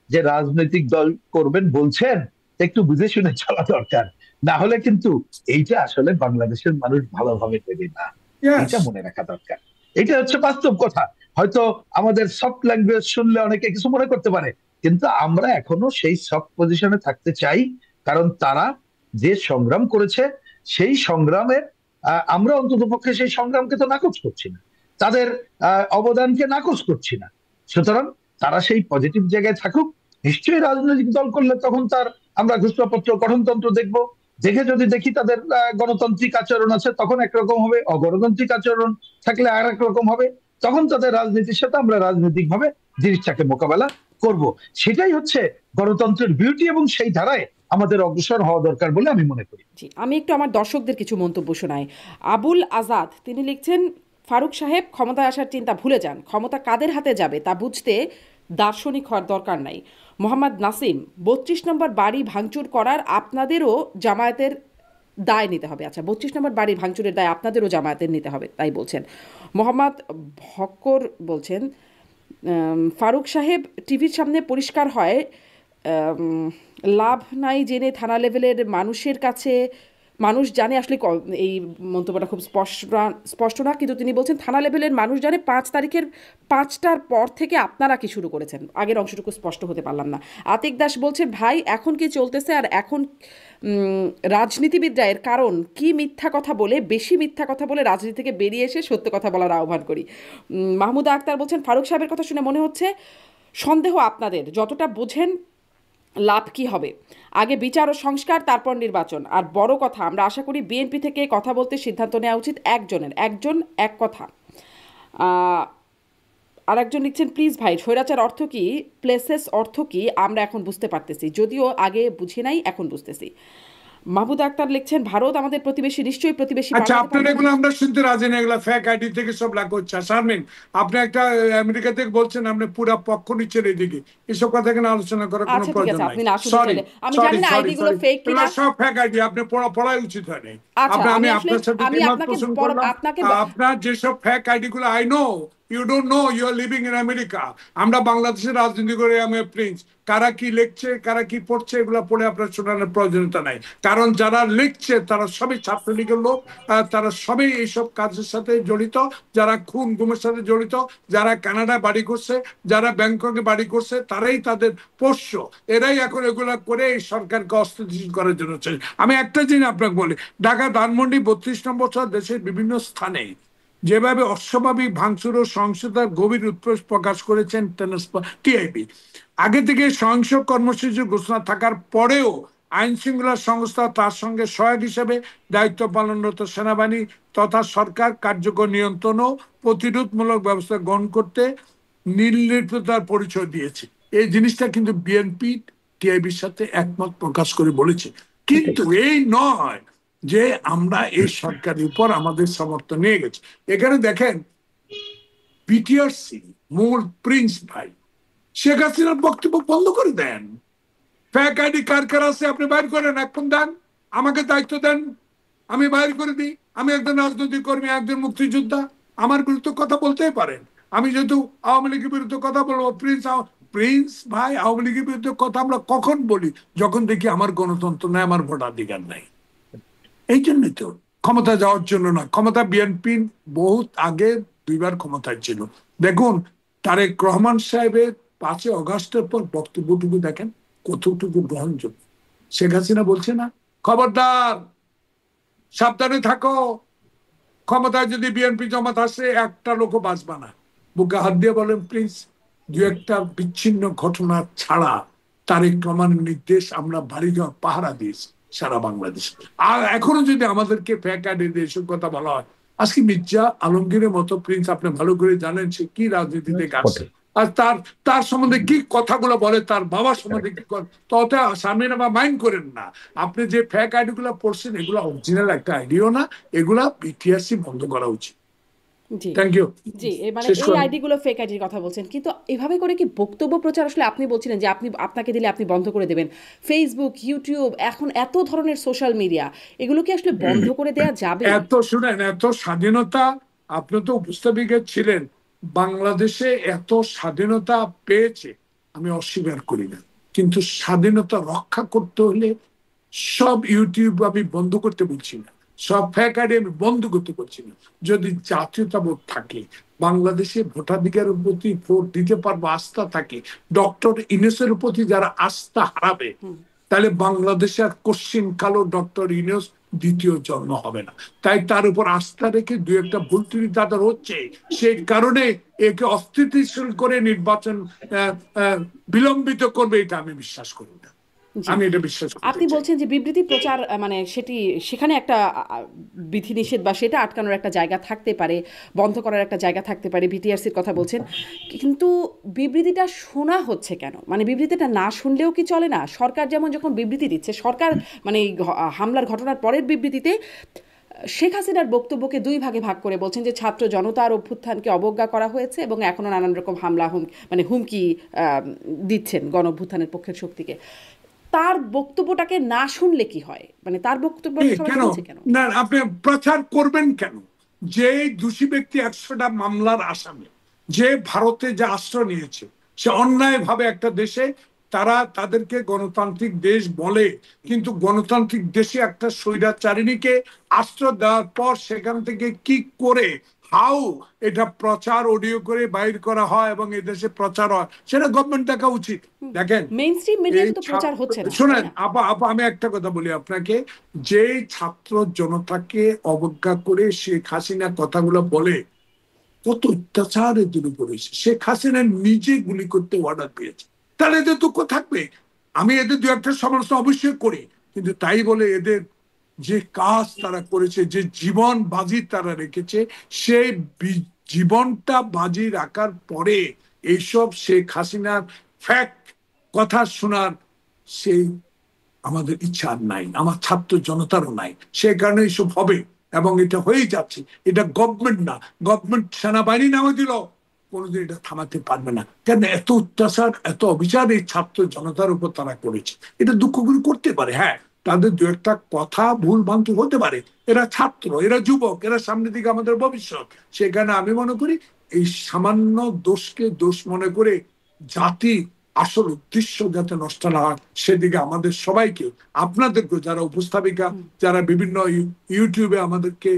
যে রাজনৈতিক দল করবেন বলছেন, একটু বুঝে শুনে চলা দরকার, না হলে কিন্তু এইটা আসলে বাংলাদেশের মানুষ ভালোভাবে দেবে না। Yes. এটা মনে রাখা দরকার। এটা হচ্ছে বাস্তব কথা। হয়তো আমাদের সফট ল্যাঙ্গুয়েজ শুনলে অনেকে কিছু মনে করতে পারে, কিন্তু আমরা এখনো সেই সফট পজিশনে থাকতে চাই, কারণ তারা যে সংগ্রাম করেছে সেই সংগ্রামের আমরা অন্ততপক্ষে সেই সংগ্রামকে তো নাকচ করছি না, তাদের অবদানকে নাকচ করছি না। সুতরাং তারা সেই পজিটিভ জায়গায় থাকুক। নিশ্চয়ই রাজনৈতিক দল করলে তখন তার আমরা ঘোষণাপত্র, গঠনতন্ত্র দেখব, দেখে যদি দেখি তাদের গণতান্ত্রিক আচরণ আছে তখন একরকম হবে, অগণতান্ত্রিক আচরণ থাকলে আর এক রকম হবে, তখন তাদের রাজনীতির সাথে আমরা রাজনৈতিক ভাবে জিনিসটাকে মোকাবেলা করব। সেটাই হচ্ছে গণতন্ত্রের বিউটি, এবং সেই ধারায় আমাদের অগ্রসর হওয়া দরকার বলে আমি মনে করি। জি, আমি একটু আমার দর্শকদের কিছু মন্তব্য শোনাই। আবুল আজাদ তিনি লিখছেন, ফারুক সাহেব ক্ষমতায় আসার চিন্তা ভুলে যান, ক্ষমতা কাদের হাতে যাবে তা বুঝতে দার্শনিক হওয়ার দরকার নাই। মোহাম্মদ নাসিম, 32 নম্বর বাড়ি ভাঙচুর করার আপনাদেরও জামায়াতের দায় নিতে হবে। আচ্ছা, 32 নম্বর বাড়ি ভাঙচুরের দায় আপনাদেরও জামায়াতের নিতে হবে, তাই বলছেন। মোহাম্মদ ভক্কর বলছেন, ফারুক সাহেব টিভির সামনে পরিষ্কার হয় লাভ নাই জেনে থানা লেভেলের মানুষের কাছে মানুষ জানে আসলে এই মন্তব্যটা খুব স্পষ্ট না, কিন্তু তিনি বলছেন থানা লেভেলের মানুষ জানে 5 তারিখের 5টার পর থেকে আপনারা কি শুরু করেছেন। আগের অংশটুকু স্পষ্ট হতে পারলাম না। আতিক দাস বলছে, ভাই এখন কি চলতেছে আর এখন রাজনীতিবিদরা এর কারণ কি মিথ্যা কথা বলে, বেশি মিথ্যা কথা বলে রাজনীতি থেকে বেরিয়ে এসে সত্য কথা বলার আহ্বান করি। মাহমুদা আক্তার বলছেন, ফারুক সাহেবের কথা শুনে মনে হচ্ছে সন্দেহ আপনাদের, যতটা বোঝেন লাভ কি হবে, আগে বিচার ও সংস্কার তারপর নির্বাচন। আর বড় কথা, আমরা আশা করি বিএনপি থেকে কথা বলতে সিদ্ধান্ত নেওয়া উচিত একজন এক কথা। আর একজন লিখছেন, প্লিজ ভাই, স্বৈরাচার অর্থ কি, প্লেসেস অর্থ কি আমরা এখন বুঝতে পারতেছি, যদিও আগে বুঝি নাই, এখন বুঝতেছি। মাহমুদ আক্তার লিখছেন, ভারত আমাদের প্রতিবেশী, নিশ্চয়ই প্রতিবেশী। আচ্ছা, আপনার এগুলো আমরা শুনতে রাজি না, এগুলো ফেক আইডি থেকে সব লাগা হচ্ছে। শারমিন, আপনি একটা আমেরিকা থেকে বলছেন, আপনি পুরো পক্ষ নিচ্ছেন এদিকে, এসব কথা এখানে আলোচনা করার কোনো আচ্ছা ঠিক প্রয়োজন আছে, নাই। আপনি না শুনতে সরি চাইলে আমি সরি জানি না সরি আইডিগুলো সরি, ফেক কিনা। এগুলো সব ফেক আইডি, আপনি পড়াই উচিত হয়নি। আচ্ছা, আমি আমি আসলে আপনার সাথে আমি দ্বিমত আপনাকে পোষণ করলাম। আপনাকে আপনার যেসব ফেক আইডি গুলো I know you don't know, you are living in America. আমরা বাংলাদেশের রাজনীতি করে আমি প্রিন্স, কারা কি লিখছে কারা কি পড়ছে এগুলো পড়ে আপনার শোনানোর প্রয়োজনীয়তা নাই। কারণ যারা লিখছে তারা সবই ছাত্রলীগের লোক, তারা সবই এইসব কাজের সাথে জড়িত, যারা খুন গুমের সাথে জড়িত, যারা কানাডায় বাড়ি করছে, যারা ব্যাংককে বাড়ি করছে, তারাই তাদের পোষ্য। এরাই এখন এগুলা করে এই সরকারকে অস্থিতিশীল করার জন্য চাই। আমি একটা জিনিস আপনাকে বলি, ঢাকা ধানমন্ডি 32 নম্বর দেশের বিভিন্ন স্থানে যেভাবে অস্বাভাবিক ভাঙচুর ও সহিংসতার গভীর উৎপ্রেস প্রকাশ করেছেন টিআইবি, আগে থেকে সহিংস কর্মসূচির ঘোষণা থাকার পরেও আইন শৃঙ্খলা সংস্থা তার সঙ্গে সহায়ক হিসেবে দায়িত্ব পালনরত সেনাবাহিনী তথা সরকার কার্যকর নিয়ন্ত্রণ ও প্রতিরোধমূলক ব্যবস্থা গ্রহণ করতে নির্লিপ্ততার পরিচয় দিয়েছে। এই জিনিসটা কিন্তু বিএনপি টিআইবির সাথে একমত প্রকাশ করে বলেছে। কিন্তু এই নয় যে আমরা এই সরকারের উপর আমাদের সমর্থন নিয়ে গেছি। এখানে দেখেন বিটিআরসি মূল প্রিন্স ভাই শেখ হাসিনার বক্তব্য বন্ধ করে দেন। ফ্যাক আইডি কার কার আছে আপনি বাইর করেন, এখন দেন, আমাকে দায়িত্ব দেন, আমি বাইর করে দিই। আমি একজন রাজনৈতিক কর্মী, একজন মুক্তিযোদ্ধা, আমার বিরুদ্ধে কথা বলতেই পারেন। আমি যেহেতু আওয়ামী লীগের বিরুদ্ধে কথা বলবো, প্রিন্স ভাই আওয়ামী লীগের বিরুদ্ধে কথা আমরা কখন বলি? যখন দেখি আমার গণতন্ত্র নাই, আমার ভোটাধিকার নাই। এই জন্যই তো ক্ষমতা যাওয়ার জন্য না, ক্ষমতা বিএনপি বহুত আগে 2বার ক্ষমতায় ছিল। দেখুন তারেক রহমান সাহেবের 5 অগাস্টের পর বক্তব্যটুকু দেখেন কতটুকু গ্রহণযোগ্য। শেখ হাসিনা বলছে না, খবরদার সাবধানে থাকো, ক্ষমতায় যদি বিএনপি জমাত আসে একটা লোকও বাঁচবা না। বুকে হাত দিয়ে বলেন প্লিজ, 2-1টা বিচ্ছিন্ন ঘটনা ছাড়া তারেক রহমানের নির্দেশ আমরা বাড়িঘর পাহারা দিয়েছি সারা বাংলাদেশ। আর এখনো যদি আমাদেরকে ফ্যাক আইডি দিয়ে এসব কথা বলা হয়, আজকে মির্জা আলমগীরের মতো প্রিন্স আপনি ভালো করে জানেন সে কি রাজনীতিতে আসছে, আর তার সম্বন্ধে কি কথাগুলো বলে, তার বাবার সম্বন্ধে কি তত সামনে না মাইন্ড করেন না। আপনি যে ফ্যাক আইডি গুলো পড়ছেন এগুলো অরিজিনাল একটা আইডিও না, এগুলা বিটিআরসি বন্ধ করা উচিত। Thank you. জি, মানে এই আইডি গুলো ফেক আইডির কথা বলছেন, কিন্তু এভাবে করে কি বক্তব্য প্রচার আসলে আপনি বলছিলেন যে আপনাকে দিলে আপনি বন্ধ করে দেবেন, ফেসবুক ইউটিউব এখন এত ধরনের সোশ্যাল মিডিয়া, এগুলো কি আসলে বন্ধ করে দেয়া যাবে? এত শুনেন, এত স্বাধীনতা, আপনি তো উপস্থাপিকা ছিলেন, বাংলাদেশে এত স্বাধীনতা পেয়েছে আমি অস্বীকার করি না, কিন্তু স্বাধীনতা রক্ষা করতে হলে সব ইউটিউব আমি বন্ধ করতে বলছি না, সব ফ্যাক আইডি আমি বন্ধ করতে বলছি না। যদি জাতীয়তাবোধ থাকে, বাংলাদেশে ভোটাধিকারের প্রতি ভোট দিতে পারবো আস্থা থাকে, ডক্টর ইউনূসের প্রতি যারা আস্থা হারাবে, তাহলে বাংলাদেশে আর কোশ্চিন কালো ডক্টর ইউনূস দ্বিতীয় জন্ম হবে না। তাই তার উপর আস্থা রেখে 2-1টা ভুল ত্রুটি তাদের হচ্ছে, সেই কারণে একে অস্থিতিশীল করে নির্বাচন বিলম্বিত করবে, এটা আমি বিশ্বাস করি না। আমি এটা বিশ্বাস করি। আপনি বলছেন যে বিবৃতি প্রচার মানে সেখানে একটা বিধিনিষেধ বা সেটা আটকানোর একটা জায়গা থাকতে পারে, বন্ধ করার একটা জায়গা থাকতে পারে, বিটিআরসির কথা বলছেন, কিন্তু বিবৃতিটা শোনা হচ্ছে কেন? মানে বিবৃতিটা না শুনলেও কি চলে না? সরকার যেমন যখন বিবৃতি দিচ্ছে, সরকার মানে হামলার ঘটনার পরের বিবৃতিতে শেখ হাসিনার বক্তব্যকে 2 ভাগে ভাগ করে বলছেন যে ছাত্র জনতার অভ্যুত্থানকে অবজ্ঞা করা হয়েছে এবং এখনো নানান রকম মানে হুমকি দিচ্ছেন গণ অভ্যুত্থানের পক্ষের শক্তিকে। তার বক্তব্যটাকে না শুনলে কি হয়? মানে তার বক্তব্য কেন না আপনি প্রচার করবেন কেন? যে দোষী ব্যক্তি 100টা মামলার আসামি, যে ভারতে যে আশ্রয় নিয়েছে, সে অন্যায়ভাবে একটা দেশে, তারা তাদেরকে গণতান্ত্রিক দেশ বলে, কিন্তু গণতান্ত্রিক দেশে একটা স্বৈরাচারিণীকে আশ্রয় দেওয়ার পর সেখান থেকে কি করে হাউ এটা প্রচার অডিও করে বাইর করা হয় এবং এদেশে প্রচার হয়, সেটা গভর্নমেন্ট দেখা উচিত। দেখেন মেইনস্ট্রিম মিডিয়াতে তো প্রচার হচ্ছে না। শুনেন আপা, আমি একটা কথা বলি আপনাকে, যে ছাত্র জনতাকে অবজ্ঞা করে শেখ হাসিনা কথাগুলো বলে, কত অত্যাচার এদের উপর হয়েছে। শেখ হাসিনা নিজে গুলি করতে অর্ডার দিয়েছে, তাহলে এদের দুঃখ থাকবে। আমি এদের 2-1টা সমালোচনা অবশ্যই করি, কিন্তু তাই বলে এদের যে কাজ তারা করেছে, যে জীবন বাজি তারা রেখেছে, সেই জীবনটা বাজি রাখার পরে এইসব শেখ হাসিনার ফ্যাক্ট কথা শোনার সেই আমাদের ইচ্ছা নাই, আমার ছাত্র জনতারও নাই। সেই কারণে এইসব হবে এবং এটা হয়ে যাচ্ছে। এটা গভর্নমেন্ট না, গভর্নমেন্ট সেনাবাহিনী নামে দিল, কোনোদিন এটা থামাতে পারবে না। কেন এত অত্যাচার, এত অবিচার এই ছাত্র জনতার উপর তারা করেছে। এটা দুঃখগুলো করতে পারে, হ্যাঁ, তাদের 2-1টা কথা ভুল ভ্রান্তি হতে পারে, এরা ছাত্র, এরা যুবক, এরা সামনের দিকে আমাদের ভবিষ্যৎ। সেখানে আমি মনে করি এই সামান্য দোষকে দোষ মনে করে জাতি আসল উদ্দেশ্য যাতে নষ্ট না হয় সেদিকে আমাদের সবাইকে, আপনাদেরকে যারা উপস্থাপিকা, যারা বিভিন্ন ইউটিউবে আমাদেরকে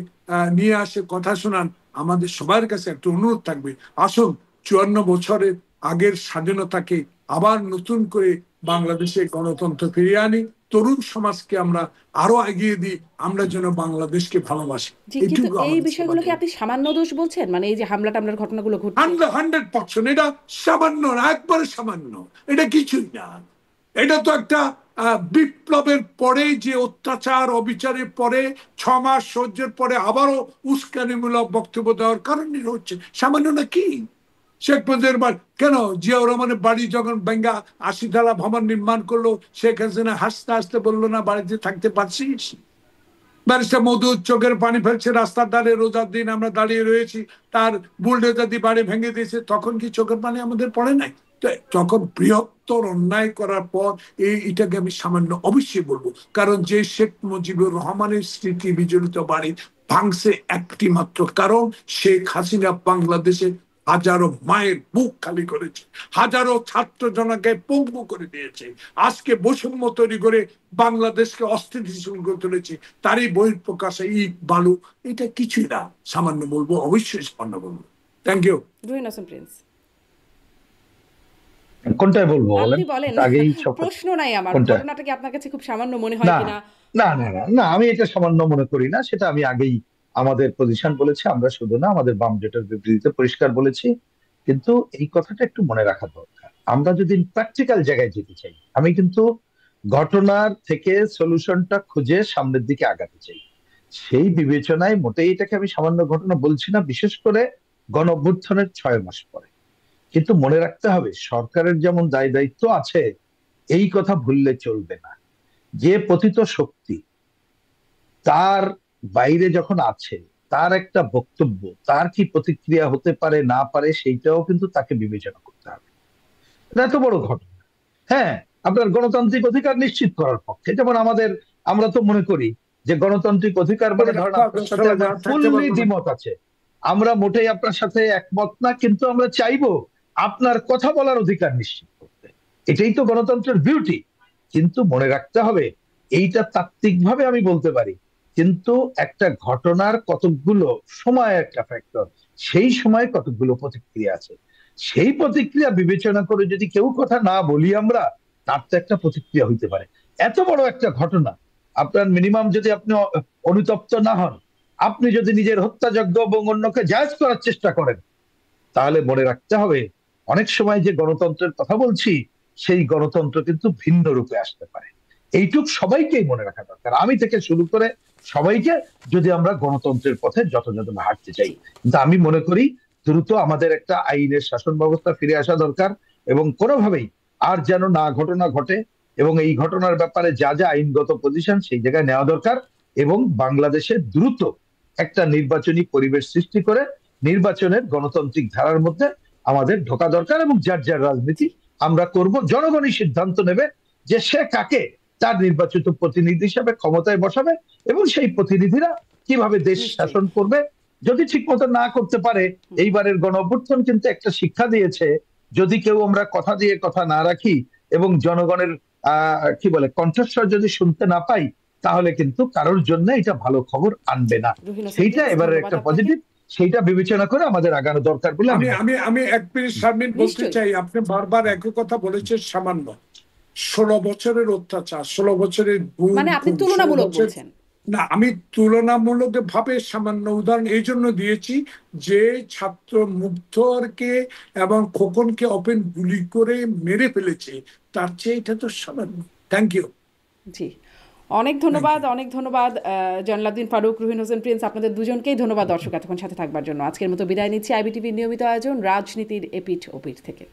নিয়ে আসে কথা শোনান, আমাদের সবার কাছে একটা অনুরোধ থাকবে, আসুন 54 বছরের আগের স্বাধীনতাকে আবার নতুন করে বাংলাদেশে গণতন্ত্র ফিরিয়ে আনি, তরুণ সমাজকে আমরা আরো এগিয়ে দিই, আমরা যেন বাংলাদেশকে ভালোবাসি। জি, কিন্তু এই বিষয়গুলোকে আপনি সামান্য দোষ বলছেন, মানে এই যে হামলা টামলার ঘটনাগুলো ঘটছে 100% এটা সামান্য না, একবারে সামান্য, এটা কিছুই না। এটা তো একটা বিপ্লবের পরে যে অত্যাচার অবিচারের পরে 6 মাস সহ্যের পরে আবারও উস্কানিমূলক বক্তব্য দেওয়ার কারণে হচ্ছে, সামান্য না কি? শেখ মুজিবের বাড়ি কেন, জিয়াউর রহমানের বাড়ি যখন বেঙ্গা 80 তলা ভবন নির্মাণ করলো, শেখ হাসিনা হাসতে হাসতে বললো না বাড়িতে থাকতে পারছিস? ব্যারিস্টার মধুর চোখের পানি ফেলছে রাস্তার ধারে, রোজার দিন আমরা দাঁড়িয়ে রয়েছি, তার বুলডোজার দিয়ে বাড়ি ভেঙে দিয়েছে, তখন কি চোখের পানি আমাদের পড়ে নাই? তখন বৃহত্তর অন্যায় করার পর এটাকে আমি সামান্য অবশ্যই বলবো, কারণ যে শেখ মুজিবুর রহমানের স্মৃতি বিজড়িত বাড়ি ভাঙছে একটি মাত্র কারণ, শেখ হাসিনা বাংলাদেশে হাজারো মায়ের বুক খালি করেছে, হাজারো ছাত্র জনকে পঙ্গু করে দিয়েছে, আজকে বৈষম্য তৈরি করে বাংলাদেশকে অস্থিতিশীল করে তুলেছে, তারই বহিঃপ্রকাশে ইট বালু, এটা কিছুই না, সামান্য বলবো, অবশ্যই সামান্য বলবো। Thank you. রুহিন হোসেন প্রিন্স, কোনটাই বলবো বলেন? আপনি বলেন। আগেই প্রশ্ন নাই আমার, কোনটা? ঘটনাটা কি আপনার কাছে খুব সামান্য মনে হয় না কিনা? না না না না, আমি এটা সামান্য মনে করি না, সেটা আমি আগেই আমাদের পজিশন বলেছি, আমরা শুধু না আমাদের বাম জোটের বিবৃতিতে পরিষ্কার বলেছি। কিন্তু এই কথাটা একটু মনে রাখা দরকার, আমরা যদি প্র্যাকটিক্যাল জায়গায় যেতে চাই, আমি কিন্তু ঘটনার থেকে সলিউশনটা খুঁজে সামনের দিকে আগাতে চাই। সেই বিবেচনায় মোটেই এটাকে আমি সামান্য ঘটনা বলছি না, বিশেষ করে গণ অভ্যুত্থানের 6 মাস পরে। কিন্তু মনে রাখতে হবে সরকারের যেমন দায় দায়িত্ব আছে, এই কথা ভুললে চলবে না। যে পতিত শক্তি তার বাইরে যখন আছে, তার একটা বক্তব্য, তার কি প্রতিক্রিয়া হতে পারে না পারে, সেইটাও কিন্তু তাকে বিবেচনা করতে হবে। এটা এত বড় ঘটনা। হ্যাঁ, আপনার গণতান্ত্রিক অধিকার নিশ্চিত করার পক্ষে, যেমন আমরা তো মনে করি যে গণতান্ত্রিক অধিকার মানে ধরেন আপনার সাথে আমার ফুললি দ্বিমত আছে, আমরা মোটেই আপনার সাথে একমত না, কিন্তু আমরা চাইবো আপনার কথা বলার অধিকার নিশ্চিত করতে। এটাই তো গণতন্ত্রের বিউটি। কিন্তু মনে রাখতে হবে, এইটা তাত্ত্বিকভাবে আমি বলতে পারি, কিন্তু একটা ঘটনার কতগুলো সময় একটা ফ্যাক্টর, সেই সময় কতগুলো প্রতিক্রিয়া আছে, সেই প্রতিক্রিয়া বিবেচনা করে যদি কেউ কথা না বলি আমরা, তার তো একটা প্রতিক্রিয়া হইতে পারে। এত বড় একটা ঘটনা, আপনার মিনিমাম যদি আপনি অনুতপ্ত না হন, আপনি যদি নিজের হত্যাযজ্ঞ এবং অন্যকে জায়েজ করার চেষ্টা করেন, তাহলে মনে রাখতে হবে অনেক সময় যে গণতন্ত্রের কথা বলছি, সেই গণতন্ত্র কিন্তু ভিন্ন রূপে আসতে পারে। এইটুক সবাইকেই মনে রাখা দরকার, আমি থেকে শুরু করে সবাইকে, যদি আমরা গণতন্ত্রের পথে যথাযথ হাঁটতে চাই। কিন্তু আমি মনে করি দ্রুত আমাদের একটা আইনের শাসন ব্যবস্থা ফিরে আসা দরকার, এবং কোনোভাবেই আর যেন না ঘটনা ঘটে, এবং এই ঘটনার ব্যাপারে যা যা আইনগত পজিশন সেই জায়গায় নেওয়া দরকার, এবং বাংলাদেশে দ্রুত একটা নির্বাচনী পরিবেশ সৃষ্টি করে নির্বাচনের গণতান্ত্রিক ধারার মধ্যে আমাদের ঢোকা দরকার, এবং যার যার রাজনীতি আমরা করব, জনগণই সিদ্ধান্ত নেবে যে সে কাকে তার নির্বাচিত প্রতিনিধি হিসাবে ক্ষমতায় বসাবে, এবং সেই প্রতিনিধিরা কিভাবে দেশ শাসন করবে। যদি ঠিক মতো না করতে পারে, এইবারের গণ অভ্যুত্থান কিন্তু একটা শিক্ষা দিয়েছে, যদি কেউ আমরা কথা দিয়ে কথা না রাখি এবং জনগণের কি বলে কণ্ঠস্বর যদি শুনতে না পাই, তাহলে কিন্তু কারোর জন্য এটা ভালো খবর আনবে না। সেইটা এবারের একটা পজিটিভ, সেইটা বিবেচনা করে আমাদের আগানো দরকার বলে আমি এক মিনিট শারমিন বলতে চাই, আপনি বারবার একই কথা বলেছেন, সামান্য 16 বছরের অত্যাচার, 16 বছরের মানে আপনি তুলনামূলক বলছেন না, আমি তুলনামূলক ভাবে সামান্য উদাহরণ এই জন্য দিয়েছি যে ছাত্র মুগ্ধকে এবং খোকনকে ওপেন গুলি করে মেরে ফেলেছে, তার চেয়ে এটা তো সামান্য। Thank you. জি, অনেক ধন্যবাদ, অনেক ধন্যবাদ জয়নাল ফারুক, রুহিন হোসেন প্রিন্স, আপনাদের দুজনকেই ধন্যবাদ দর্শক এতক্ষণ সাথে থাকবার জন্য। আজকের মতো বিদায় নিচ্ছি আইবিটিভির নিয়মিত আয়োজন রাজনীতির এপিঠ ওপিঠ থেকে।